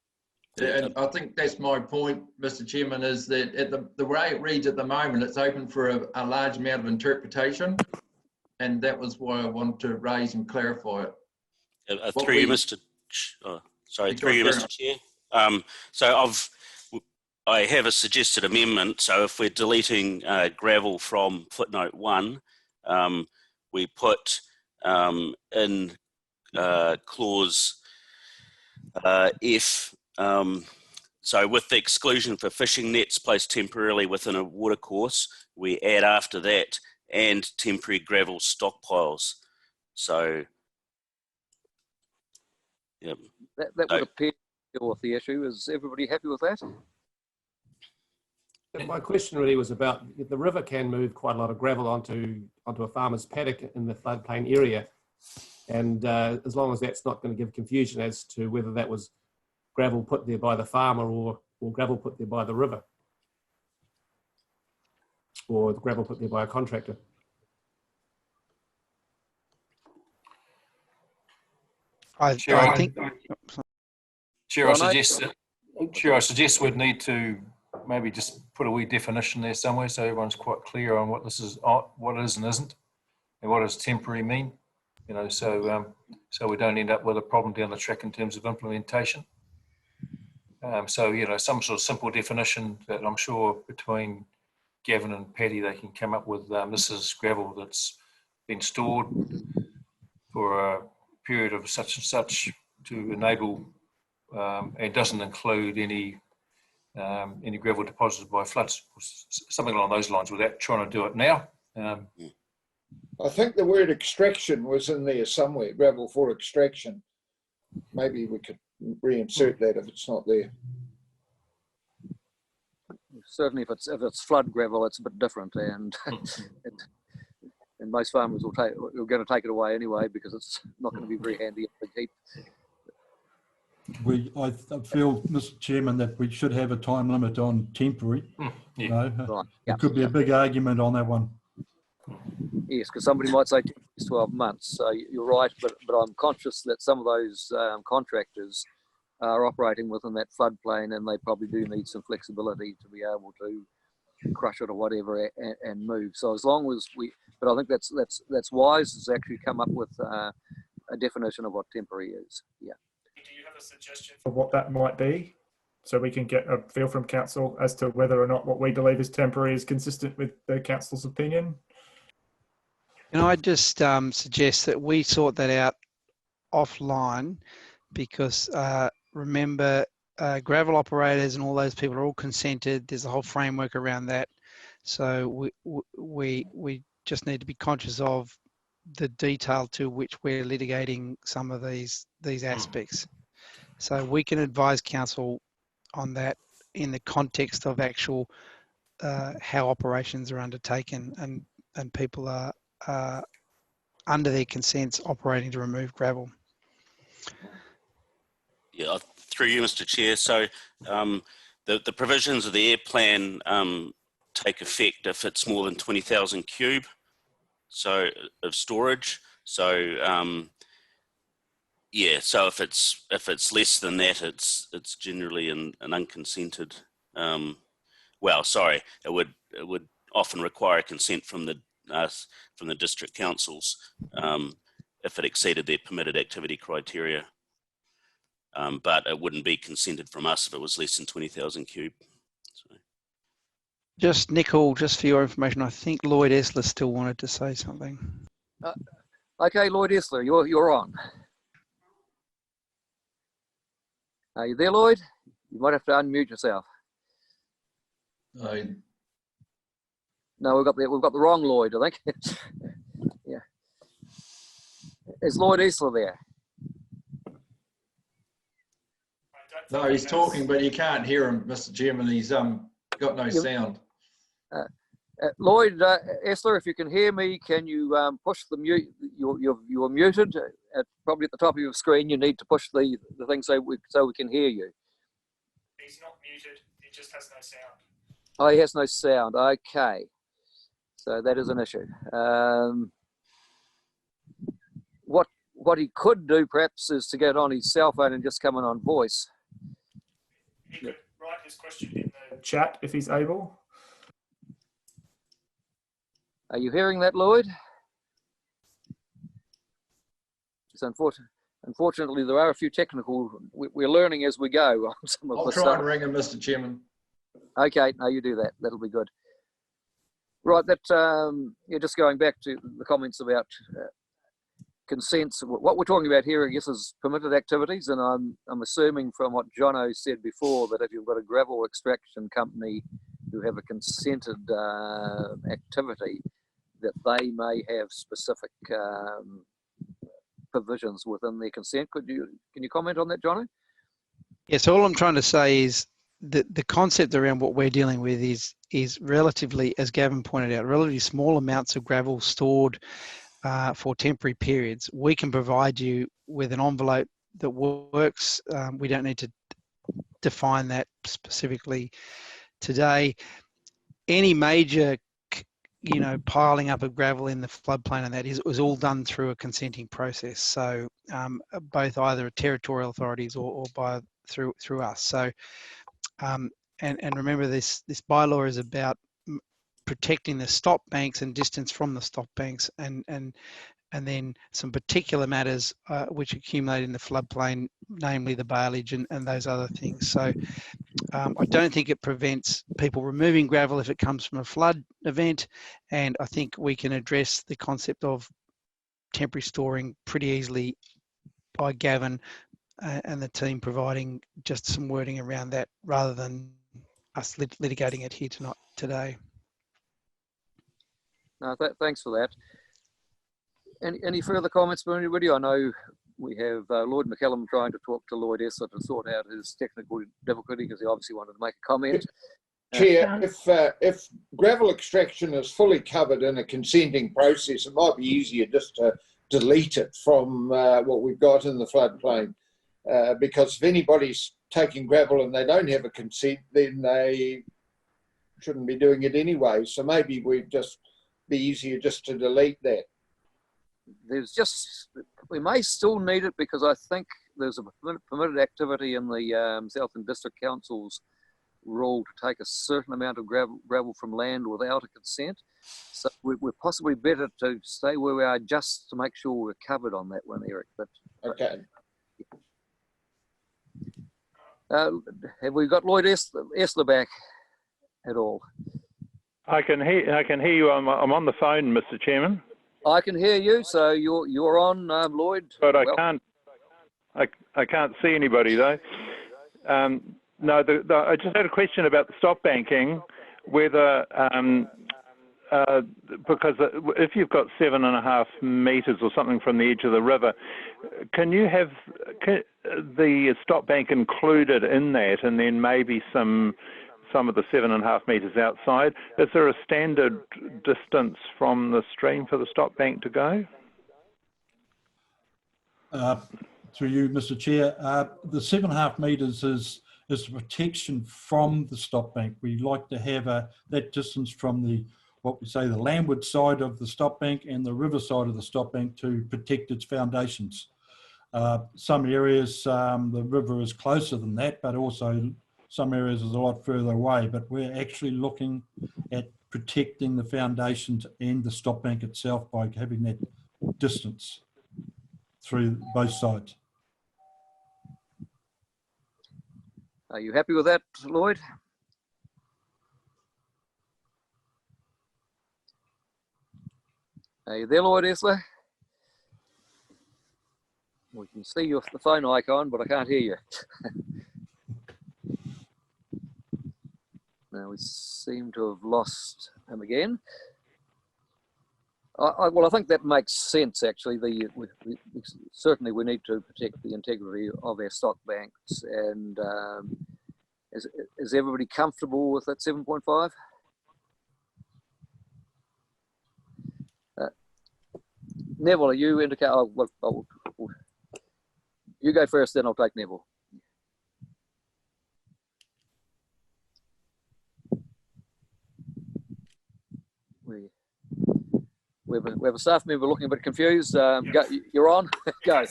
Yeah, and I think that's my point, Mr. Chairman, is that at the way it reads at the moment, it's open for a large amount of interpretation, and that was why I wanted to raise and clarify it. Through you, Mr. Chair. So I have a suggested amendment. So if we're deleting gravel from footnote 1, we put in clause F, so with the exclusion for fishing nets placed temporarily within a watercourse, we add after that and temporary gravel stockpiles. So, yep. That would appear to deal with the issue. Is everybody happy with that? My question really was about the river can move quite a lot of gravel onto a farmer's paddock in the floodplain area. And as long as that's not going to give confusion as to whether that was gravel put there by the farmer or gravel put there by the river, or gravel put there by a contractor. I suggest we'd need to maybe just put a wee definition there somewhere so everyone's quite clear on what this is, what is and isn't, and what does temporary mean. you know, so we don't end up with a problem down the track in terms of implementation. So, you know, some sort of simple definition that I'm sure between Gavin and Patty they can come up with. This is gravel that's been stored for a period of such and such to enable, and doesn't include any gravel deposited by floods, something along those lines, without trying to do it now. I think the word extraction was in there somewhere, gravel for extraction. Maybe we could reinsert that if it's not there. Certainly, if it's flood gravel, it's a bit different, and and most farmers are going to take it away anyway because it's not going to be very handy in a big heap. I feel, Mr. Chairman, that we should have a time limit on temporary. Yeah. You know, Right. There could be a big argument on that one. Yes, because somebody might say 12 months. So you're right, but I'm conscious that some of those contractors are operating within that floodplain, and they probably do need some flexibility to be able to crush it or whatever and move. So as long as but I think that's wise to actually come up with a definition of what temporary is. Yeah. Do you have a suggestion for what that might be, so we can get a feel from council as to whether or not what we believe is temporary is consistent with the council's opinion? Can I just suggest that we sort that out offline, because remember, gravel operators and all those people are all consented. There's a whole framework around that. So we just need to be conscious of the detail to which we're litigating some of these aspects. So we can advise council on that in the context of actual how operations are undertaken and people are under their consents operating to remove gravel. Yeah, through you, Mr. Chair. So the provisions of the air plan take effect if it's more than 20,000 cube, so of storage. So yeah, so if it's less than that, it's generally an unconsented. Well, sorry, it would often require consent from the district councils if it exceeded their permitted activity criteria. But it wouldn't be consented from us if it was less than 20,000 cube. So. Just Nicole, just for your information, I think Lloyd Esler still wanted to say something. Okay, Lloyd Esler, you're on. Are you there, Lloyd? You might have to unmute yourself. No, we've got the wrong Lloyd, I think. Yeah. Is Lloyd Esler there? No, he's talking, but you can't hear him, Mr. Chairman. He's got no sound. Lloyd Esler, if you can hear me, can you push the mute? You're muted. Probably at the top of your screen, you need to push the thing so we can hear you. He's not muted. He just has no sound. Oh, he has no sound. Okay, so that is an issue. What he could do perhaps is to get on his cell phone and just come in on voice. He could write his question in the chat if he's able. Are you hearing that, Lloyd? It's unfortunately, there are a few technical. We're learning as we go on some of this. I'll try and ring him, Mr. Chairman. Okay, no, you do that. That'll be good. Right, yeah, just going back to the comments about consents. What we're talking about here, I guess, is permitted activities, and I'm assuming from what Jono said before that if you've got a gravel extraction company who have a consented activity, that they may have specific provisions within their consent. Can you comment on that, Jono? Yeah, so all I'm trying to say is that the concept around what we're dealing with is relatively, as Gavin pointed out, relatively small amounts of gravel stored for temporary periods. We can provide you with an envelope that works. We don't need to define that specifically today. Any major, piling up of gravel in the floodplain and that was all done through a consenting process. So both either territorial authorities or through us. So and remember this bylaw is about protecting the stop banks and distance from the stop banks, and and then some particular matters which accumulate in the floodplain, namely the baleage and those other things. So I don't think it prevents people removing gravel if it comes from a flood event, and I think we can address the concept of temporary storing pretty easily by Gavin and the team providing just some wording around that rather than us litigating it here today. No, thanks for that. Any further comments from anybody? I know we have Lloyd McCallum trying to talk to Lloyd Esler to sort out his technical difficulty because he obviously wanted to make a comment. Chair, if gravel extraction is fully covered in a consenting process, it might be easier just to delete it from what we've got in the floodplain. Because if anybody's taking gravel and they don't have a consent, then they shouldn't be doing it anyway. So maybe we'd just be easier just to delete that. We may still need it because I think there's a permitted activity in the Southland District Council's rule to take a certain amount of gravel from land without a consent. So we're possibly better to stay where we are just to make sure we're covered on that one, Eric. But okay. Have we got Lloyd Esler back at all? I can hear you. I'm on the phone, Mr. Chairman. I can hear you, so you're on, Lloyd. But I can't see anybody though. No, I just had a question about the stop banking, whether because if you've got 7.5 meters or something from the edge of the river, can you have the stop bank included in that, and then maybe some of the 7.5 meters outside? Is there a standard distance from the stream for the stop bank to go? Through you, Mr. Chair, the 7.5 meters is protection from the stop bank. We like to have that distance from the landward side of the stop bank and the river side of the stop bank to protect its foundations. Some areas the river is closer than that, but also some areas is a lot further away. But we're actually looking at protecting the foundations and the stop bank itself by having that distance through both sides. Are you happy with that, Lloyd? Are you there, Lloyd Esler? We can see the phone icon, but I can't hear you. Now we seem to have lost him again. Well, I think that makes sense, actually. Certainly we need to protect the integrity of our stock banks. And is everybody comfortable with that 7.5? Neville, are you indicate? Oh, well, you go first, then I'll take Neville. We have a staff member looking a bit confused. You're on. Go. I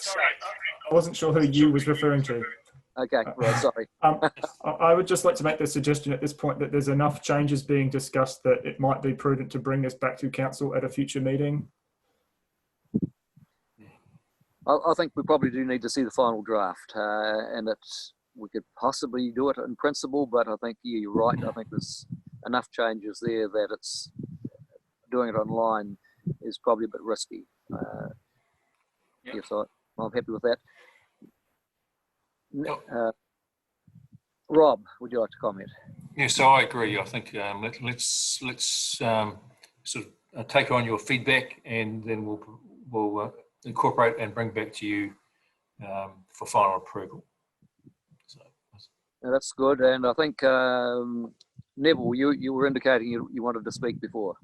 wasn't sure who you was referring to. Okay, right, sorry. I would just like to make the suggestion at this point that there's enough changes being discussed that it might be prudent to bring this back to council at a future meeting. I think we probably do need to see the final draft, and we could possibly do it in principle, but I think, yeah, you're right. I think there's enough changes there that it's doing it online is probably a bit risky. Yes, I'm happy with that. Rob, would you like to comment? Yes, I agree. I think let's sort of take on your feedback, and then we'll incorporate and bring back to you for final approval. So that's good. And I think Neville, you were indicating you wanted to speak before.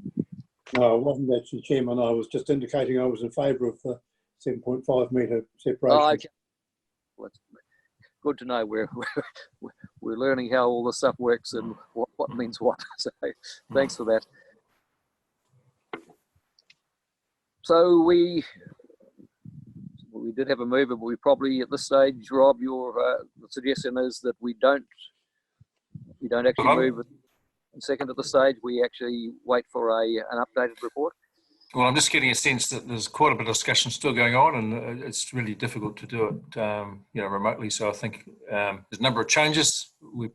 No, I wasn't actually, Chairman. I was just indicating I was in favour of the 7.5 metre separation. Oh, okay. Well, it's good to know we're learning how all this stuff works and what means what. So thanks for that. So we did have a mover, but we probably at this stage, Rob, your suggestion is that we don't actually move it in second at the stage. We actually wait for an updated report. Well, I'm just getting a sense that there's quite a bit of discussion still going on, and it's really difficult to do it, remotely. So I think there's a number of changes. We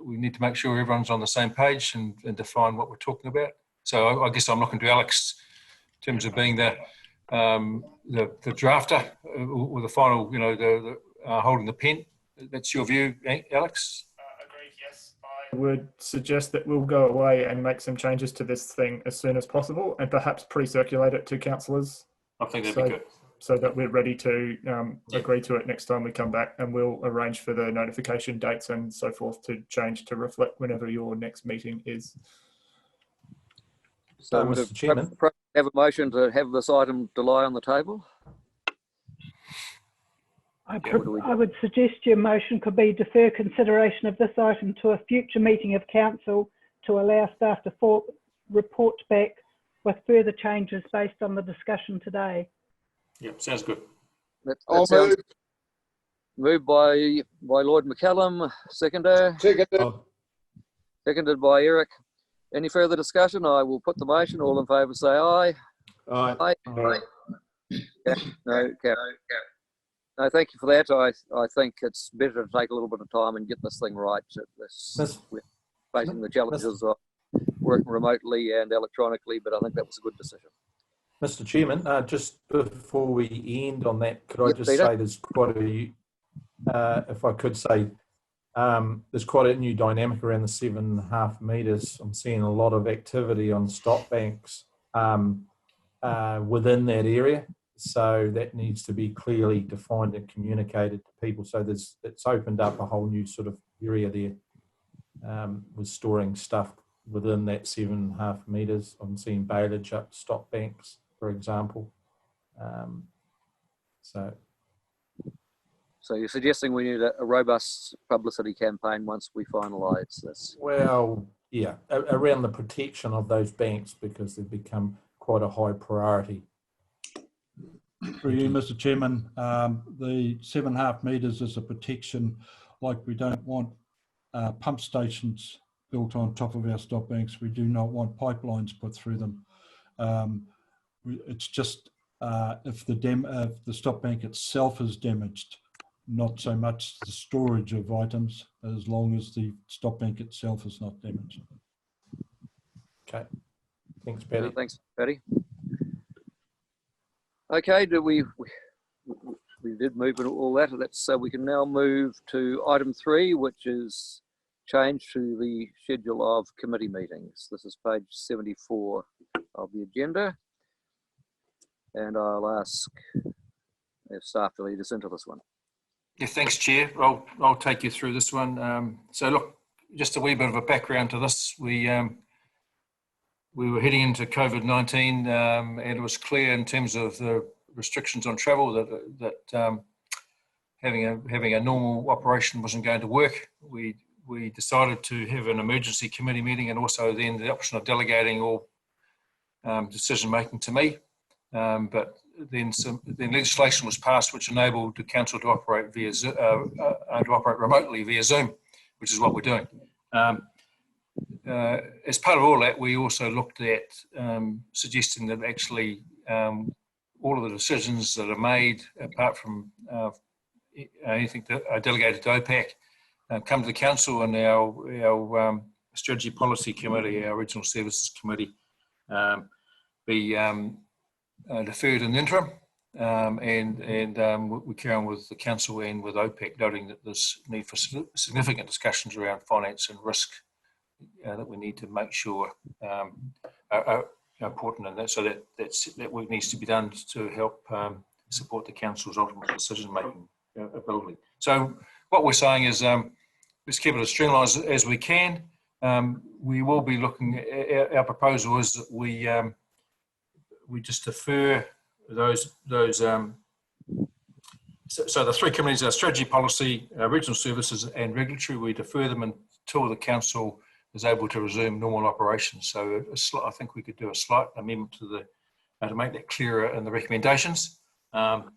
need to make sure everyone's on the same page and define what we're talking about. So I guess I'm looking to Alex in terms of being the drafter or the final, the holding the pen. That's your view, Alex? Agreed, yes. I would suggest that we'll go away and make some changes to this thing as soon as possible and perhaps pre-circulate it to councillors. I think that'd be good. So that we're ready to agree to it next time we come back, and we'll arrange for the notification dates and so forth to change to reflect whenever your next meeting is. So Mr. Chairman, have a motion to have this item to lie on the table? I would suggest your motion could be defer consideration of this item to a future meeting of council to allow staff to report back with further changes based on the discussion today. Yep, sounds good. That sounds moved by Lloyd McCallum, seconded by Eric. Any further discussion? I will put the motion. All in favour say aye. Aye. Aye. No, no, thank you for that. I think it's better to take a little bit of time and get this thing right. We're facing the challenges of working remotely and electronically, but I think that was a good decision. Mr. Chairman, just before we end on that, could I just Peter? say there's quite a, if I could say, there's quite a new dynamic around the 7.5 metres. I'm seeing a lot of activity on stop banks within that area. So that needs to be clearly defined and communicated to people. So it's opened up a whole new sort of area there with storing stuff within that 7.5 metres. I'm seeing bailage up stop banks, for example. So you're suggesting we need a robust publicity campaign once we finalise this? Well, yeah, around the protection of those banks, because they've become quite a high priority. Through you, Mr. Chairman, the 7.5 metres is a protection, like we don't want pump stations built on top of our stop banks. We do not want pipelines put through them. It's just if the stop bank itself is damaged, not so much the storage of items, as long as the stop bank itself is not damaged. Okay, thanks, Paddy. Thanks, Paddy. Okay, we did move and all that. So we can now move to item 3, which is change to the schedule of committee meetings. This is page 74 of the agenda. And I'll ask if staff to lead us into this one. Yeah, thanks, Chair. I'll take you through this one. So look, just a wee bit of a background to this. We were heading into COVID-19 and it was clear in terms of the restrictions on travel that having a normal operation wasn't going to work. We decided to have an emergency committee meeting, and also then the option of delegating all decision making to me. But then legislation was passed which enabled the council to operate remotely via Zoom, which is what we're doing. As part of all that, we also looked at suggesting that actually all of the decisions that are made, apart from anything that are delegated to OPAC, come to the council, and our strategy policy committee, our regional services committee, be deferred in the interim, and we carry on with the council and with OPAC, noting that there's need for significant discussions around finance and risk that we need to make sure are important, and so that work needs to be done to help support the council's ultimate decision-making ability. So what we're saying is let's keep it as streamlined as we can. We will be looking at, our proposal is that we just defer those so the 3 committees are strategy, policy, regional services and regulatory. We defer them until the council is able to resume normal operations. So I think we could do a slight amendment to to make that clearer in the recommendations. And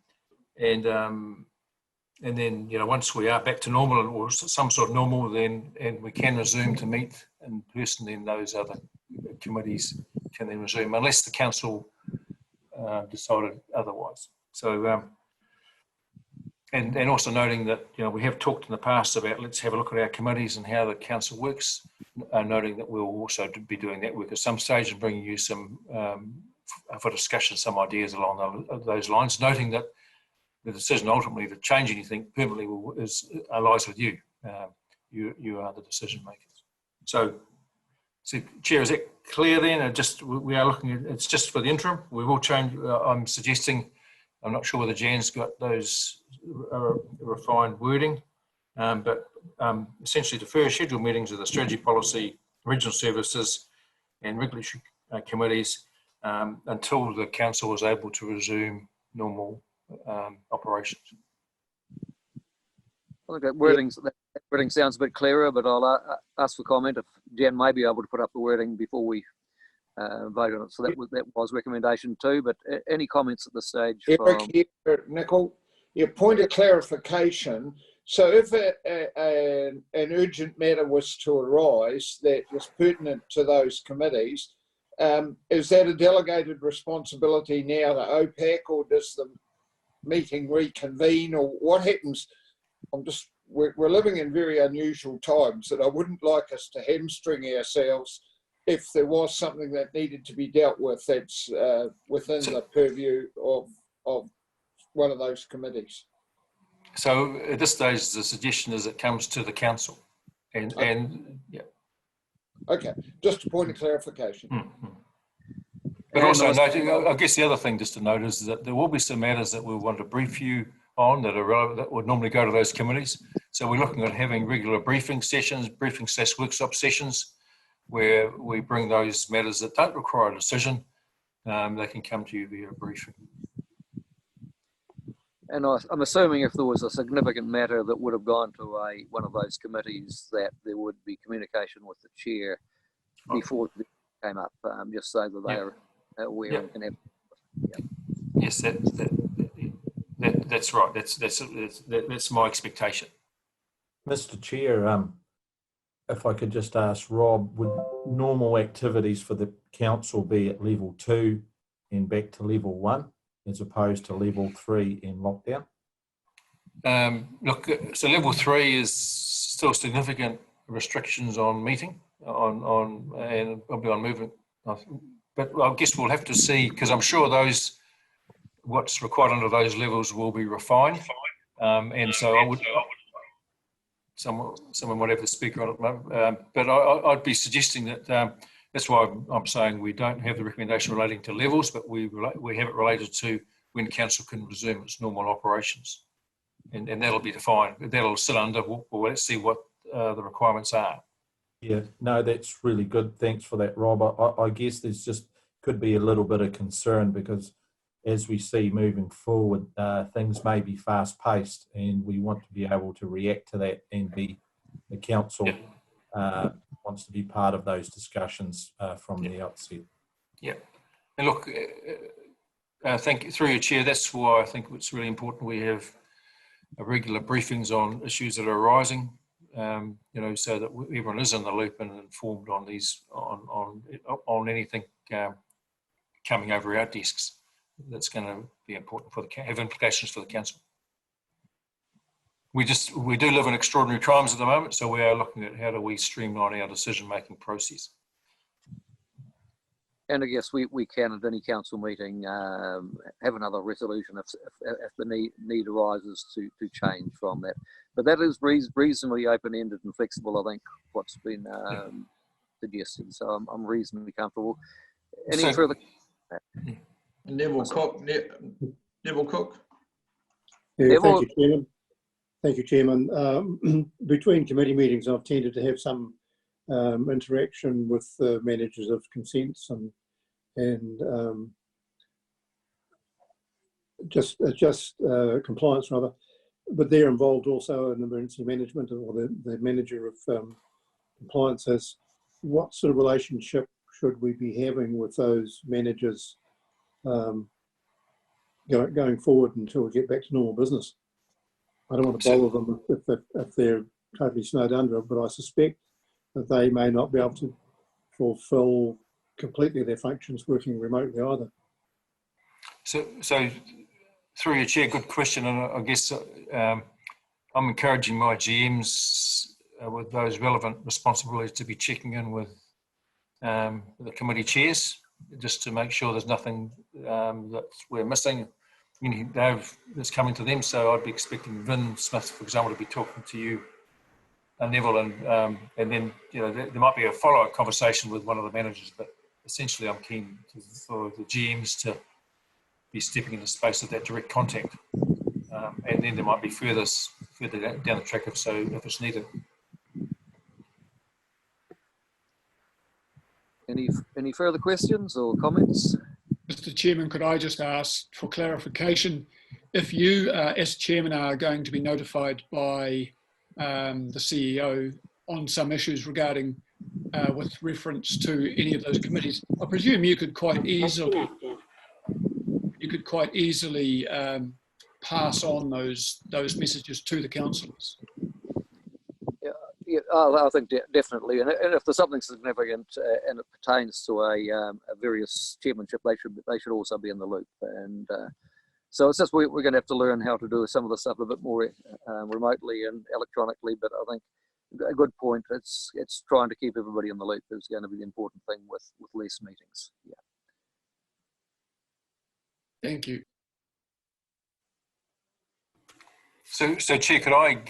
then, once we are back to normal or some sort of normal, and we can resume to meet in person, then those other committees can then resume, unless the council decided otherwise. So, and also noting that, you know, we have talked in the past about let's have a look at our committees and how the council works, noting that we'll also be doing that work at some stage and bringing you some, for discussion, some ideas along those lines, noting that the decision ultimately to change anything permanently lies with you. You are the decision makers. So Chair, is it clear then? We are looking at, it's just for the interim. We will change. I'm suggesting, I'm not sure whether Jan's got those refined wording, but essentially the first scheduled meetings of the strategy, policy, regional services and regulatory committees until the council is able to resume normal operations. I think that wording sounds a bit clearer, but I'll ask for comment if Jan may be able to put up the wording before we vote on it. So that was recommendation 2, but any comments at this stage? Eric here, Nicol. Your point of clarification. So if an urgent matter was to arise that was pertinent to those committees, is that a delegated responsibility now to OPAC, or does the meeting reconvene, or what happens? We're living in very unusual times, that I wouldn't like us to hamstring ourselves if there was something that needed to be dealt with that's within the purview of one of those committees. So at this stage, the suggestion is it comes to the council, and yeah. Okay, just a point of clarification. Mm-hmm. But also noting, I guess the other thing just to note is that there will be some matters that we want to brief you on that are relevant, that would normally go to those committees. So we're looking at having regular briefing sessions, briefing/workshop sessions, where we bring those matters that don't require a decision. They can come to you via briefing. And I'm assuming if there was a significant matter that would have gone to one of those committees, that there would be communication with the chair before it came up, just so that they are aware and can have. Yes, that's right. That's my expectation. Mr. Chair, if I could just ask Rob, would normal activities for the council be at level 2 and back to level 1, as opposed to level 3 in lockdown? Look, so level 3 is still significant restrictions on meeting, and probably on movement. But I guess we'll have to see, because I'm sure what's required under those levels will be refined. And so I would, someone might have the speaker on at the moment, but I'd be suggesting that that's why I'm saying we don't have the recommendation relating to levels, but we have it related to when council can resume its normal operations. And that'll be defined. That'll sit under, well, let's see what the requirements are. Yeah, no, that's really good. Thanks for that, Rob. I guess there's just could be a little bit of concern because as we see moving forward, things may be fast paced and we want to be able to react to that, and the council wants to be part of those discussions from the outset. Yeah, and look, thank you, through your chair, that's why I think it's really important we have regular briefings on issues that are arising, you know, so that everyone is in the loop and informed on these, on anything coming over our desks. That's going to be important for have implications for the council. We do live in extraordinary times at the moment, so we are looking at how do we streamline our decision-making process. And I guess we can at any council meeting have another resolution if the need arises to change from that. But that is reasonably open-ended and flexible, I think, what's been suggested. So I'm reasonably comfortable. Any further? Neville Cook. Neville Cook. Yeah, thank you, Chairman. Thank you, Chairman. Between committee meetings, I've tended to have some interaction with the managers of consents and just compliance rather, but they're involved also in emergency management, or the manager of compliance has. What sort of relationship should we be having with those managers going forward until we get back to normal business? I don't want to bother them if they're totally snowed under, but I suspect that they may not be able to fulfil completely their functions working remotely either. So through your chair, good question, and I guess I'm encouraging my GMs with those relevant responsibilities to be checking in with the committee chairs, just to make sure there's nothing that we're missing, anything that's coming to them. So I'd be expecting Vin Smith, for example, to be talking to you, Neville, and then there might be a follow-up conversation with one of the managers. But essentially, I'm keen for the GMs to be stepping into space of that direct contact, and then there might be further down the track if it's needed. Any further questions or comments? Mr. Chairman, could I just ask for clarification if you, as chairman, are going to be notified by the CEO on some issues regarding with reference to any of those committees? I presume you could quite easily pass on those messages to the councillors. Yeah, I think definitely, and if there's something significant and it pertains to a various chairmanship, they should also be in the loop. And so it's just we're going to have to learn how to do some of the stuff a bit more remotely and electronically. But I think a good point. It's trying to keep everybody in the loop is going to be the important thing with less meetings. Yeah. Thank you. So Chair, could I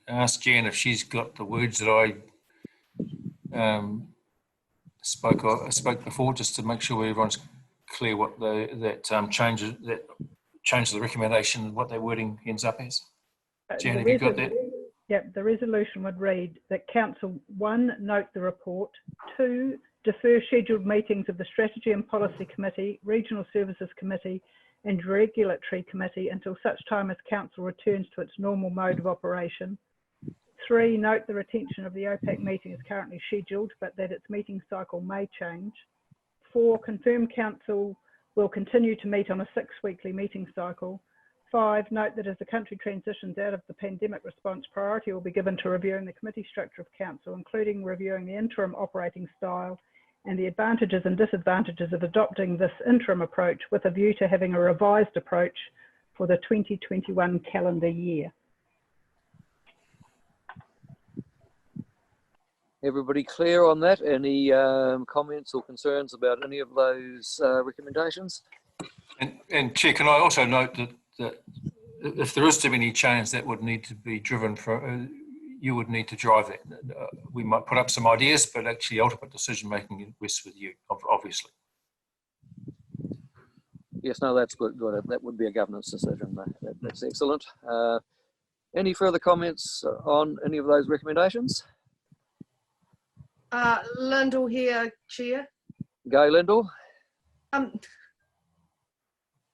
ask Jan if she's got the words that I spoke before, just to make sure everyone's clear what that change the recommendation, what that wording ends up as. Jan, have you got that? Yep, the resolution would read that Council 1, note the report, 2, defer scheduled meetings of the Strategy and Policy Committee, Regional Services Committee and Regulatory Committee until such time as Council returns to its normal mode of operation. 3, note the retention of the OPAC meeting is currently scheduled, but that its meeting cycle may change. 4, confirm Council will continue to meet on a 6-weekly meeting cycle. 5, note that as the country transitions out of the pandemic response, priority will be given to reviewing the committee structure of Council, including reviewing the interim operating style and the advantages and disadvantages of adopting this interim approach with a view to having a revised approach for the 2021 calendar year. Everybody clear on that? Any comments or concerns about any of those recommendations? And Chair, can I also note that if there is to be any change, that would need to be driven for, you would need to drive that. We might put up some ideas, but actually ultimate decision making rests with you, obviously. Yes, no, that's good. That would be a governance decision. That's excellent. Any further comments on any of those recommendations? Lyndall here, Chair. Go, Lyndall.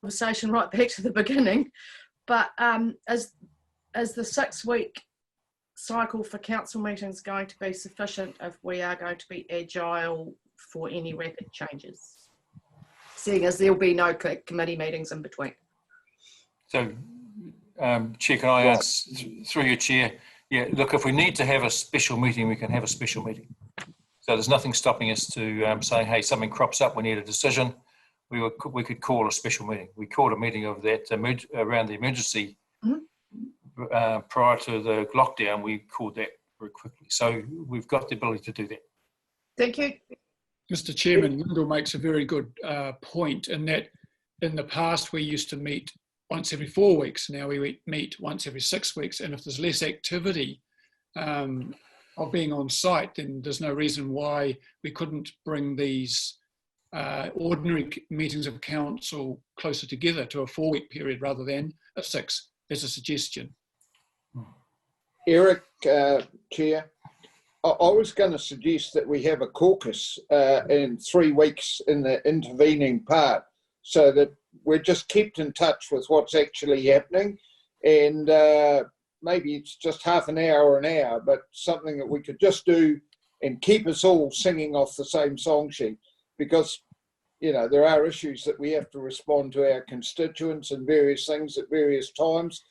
Conversation right back to the beginning, but is the 6-week cycle for council meetings going to be sufficient if we are going to be agile for any rapid changes, seeing as there'll be no committee meetings in between? So, Chair, can I ask through your chair? Yeah, look, if we need to have a special meeting, we can have a special meeting. So there's nothing stopping us to saying, hey, something crops up, we need a decision. We could call a special meeting. We called a meeting of that around the emergency prior to the lockdown. We called that very quickly. So we've got the ability to do that. Thank you. Mr. Chairman, Lyndall makes a very good point in that in the past we used to meet once every 4 weeks. Now we meet once every 6 weeks. And if there's less activity of being on site, then there's no reason why we couldn't bring these ordinary meetings of council closer together to a 4-week period rather than a 6, as a suggestion. Eric, Chair, I was going to suggest that we have a caucus in 3 weeks in the intervening part, so that we're just kept in touch with what's actually happening, and maybe it's just half an hour or an hour, but something that we could just do and keep us all singing off the same song sheet, because there are issues that we have to respond to our constituents and various things at various times.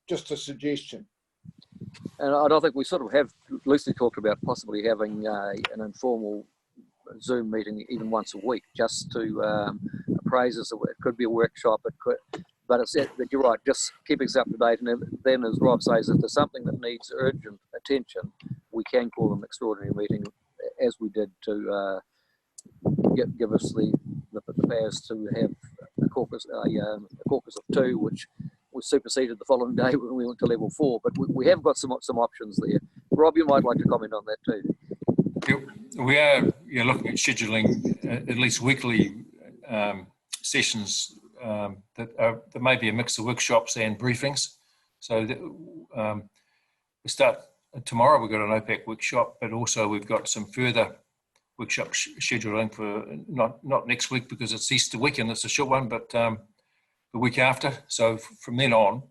Just a suggestion. And I don't think we sort of have loosely talked about possibly having an informal Zoom meeting even once a week, just to praises. It could be a workshop. It could, but but you're right. Just keep us up to date. And then, as Rob says, if there's something that needs urgent attention, we can call an extraordinary meeting, as we did to give us the powers to have a caucus of 2, which was superseded the following day when we went to level 4. But we have got some options there. Rob, you might like to comment on that too. We are looking at scheduling at least weekly sessions that may be a mix of workshops and briefings. So we start tomorrow. We've got an OPAC workshop, but also we've got some further workshop scheduling for not next week because it's Easter weekend. It's a short one, but the week after. So from then on,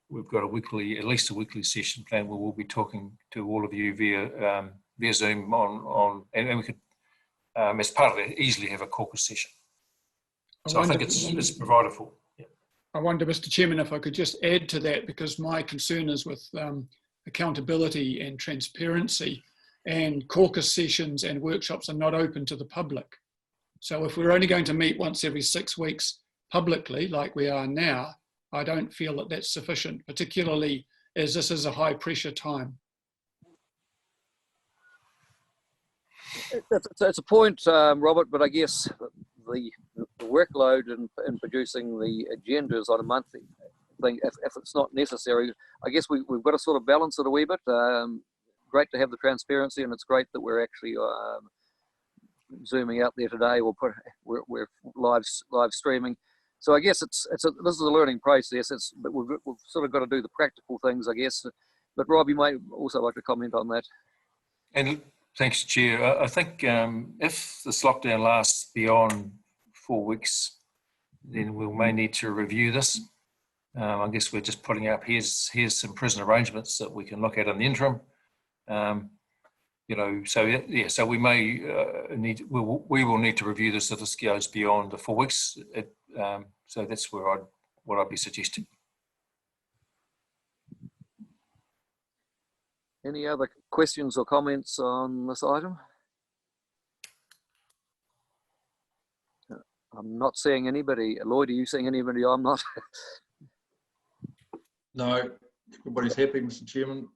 we've got at least a weekly session plan where we'll be talking to all of you via Zoom and we could, as part of it, easily have a caucus session. So I think it's provided for. Yeah. I wonder, Mr. Chairman, if I could just add to that, because my concern is with accountability and transparency, and caucus sessions and workshops are not open to the public. So if we're only going to meet once every 6 weeks publicly, like we are now, I don't feel that that's sufficient, particularly as this is a high pressure time. It's a point, Robert, but I guess the workload in producing the agendas on a monthly thing, if it's not necessary, I guess we've got to sort of balance it a wee bit. Great to have the transparency, and it's great that we're actually zooming out there today. We're live streaming. So I guess this is a learning process. But we've sort of got to do the practical things, I guess. But Rob, you may also like to comment on that. And thanks, Chair. I think if this lockdown lasts beyond 4 weeks, then we may need to review this. I guess we're just putting up here's some prison arrangements that we can look at in the interim. So we may we will need to review this if this goes beyond the 4 weeks. So that's what I'd be suggesting. Any other questions or comments on this item? I'm not seeing anybody. Lloyd, are you seeing anybody? I'm not. No, everybody's happy, Mr. Chairman.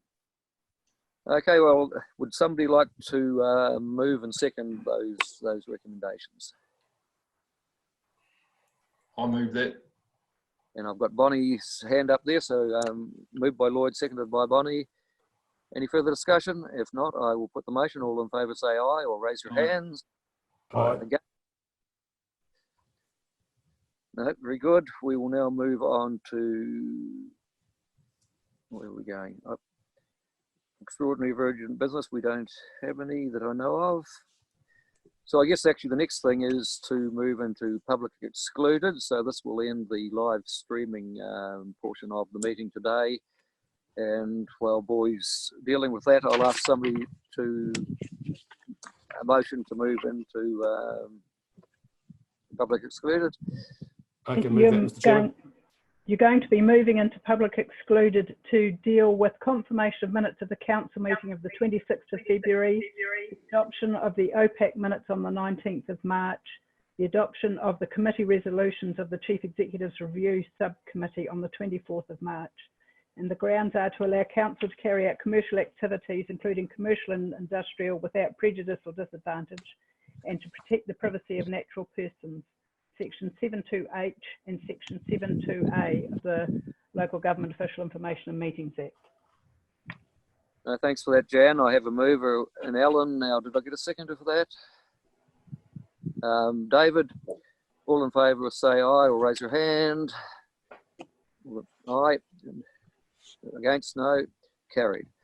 Okay, well, would somebody like to move and second those recommendations? I'll move that. And I've got Bonnie's hand up there, so moved by Lloyd, seconded by Bonnie. Any further discussion? If not, I will put the motion. All in favour say aye or raise your hands. Aye. No, very good. We will now move on to, where are we going? Extraordinary urgent business. We don't have any that I know of. So I guess actually the next thing is to move into public excluded. So this will end the live streaming portion of the meeting today. And while boys dealing with that, I'll ask somebody to a motion to move into public excluded. I can move that, Mr. Chairman. You're going to be moving into public excluded to deal with confirmation of minutes of the council meeting of the 26th of February, the adoption of the OPAC minutes on the 19th of March, the adoption of the committee resolutions of the Chief Executive's Review Subcommittee on the 24th of March. And the grounds are to allow council to carry out commercial activities, including commercial and industrial, without prejudice or disadvantage, and to protect the privacy of natural persons. Section 72H and Section 72A of the Local Government Official Information and Meetings Act. Thanks for that, Jan. I have a mover in Alan. Now, did I get a seconder for that? David, all in favour say aye or raise your hand. Aye. Against, no. Carried.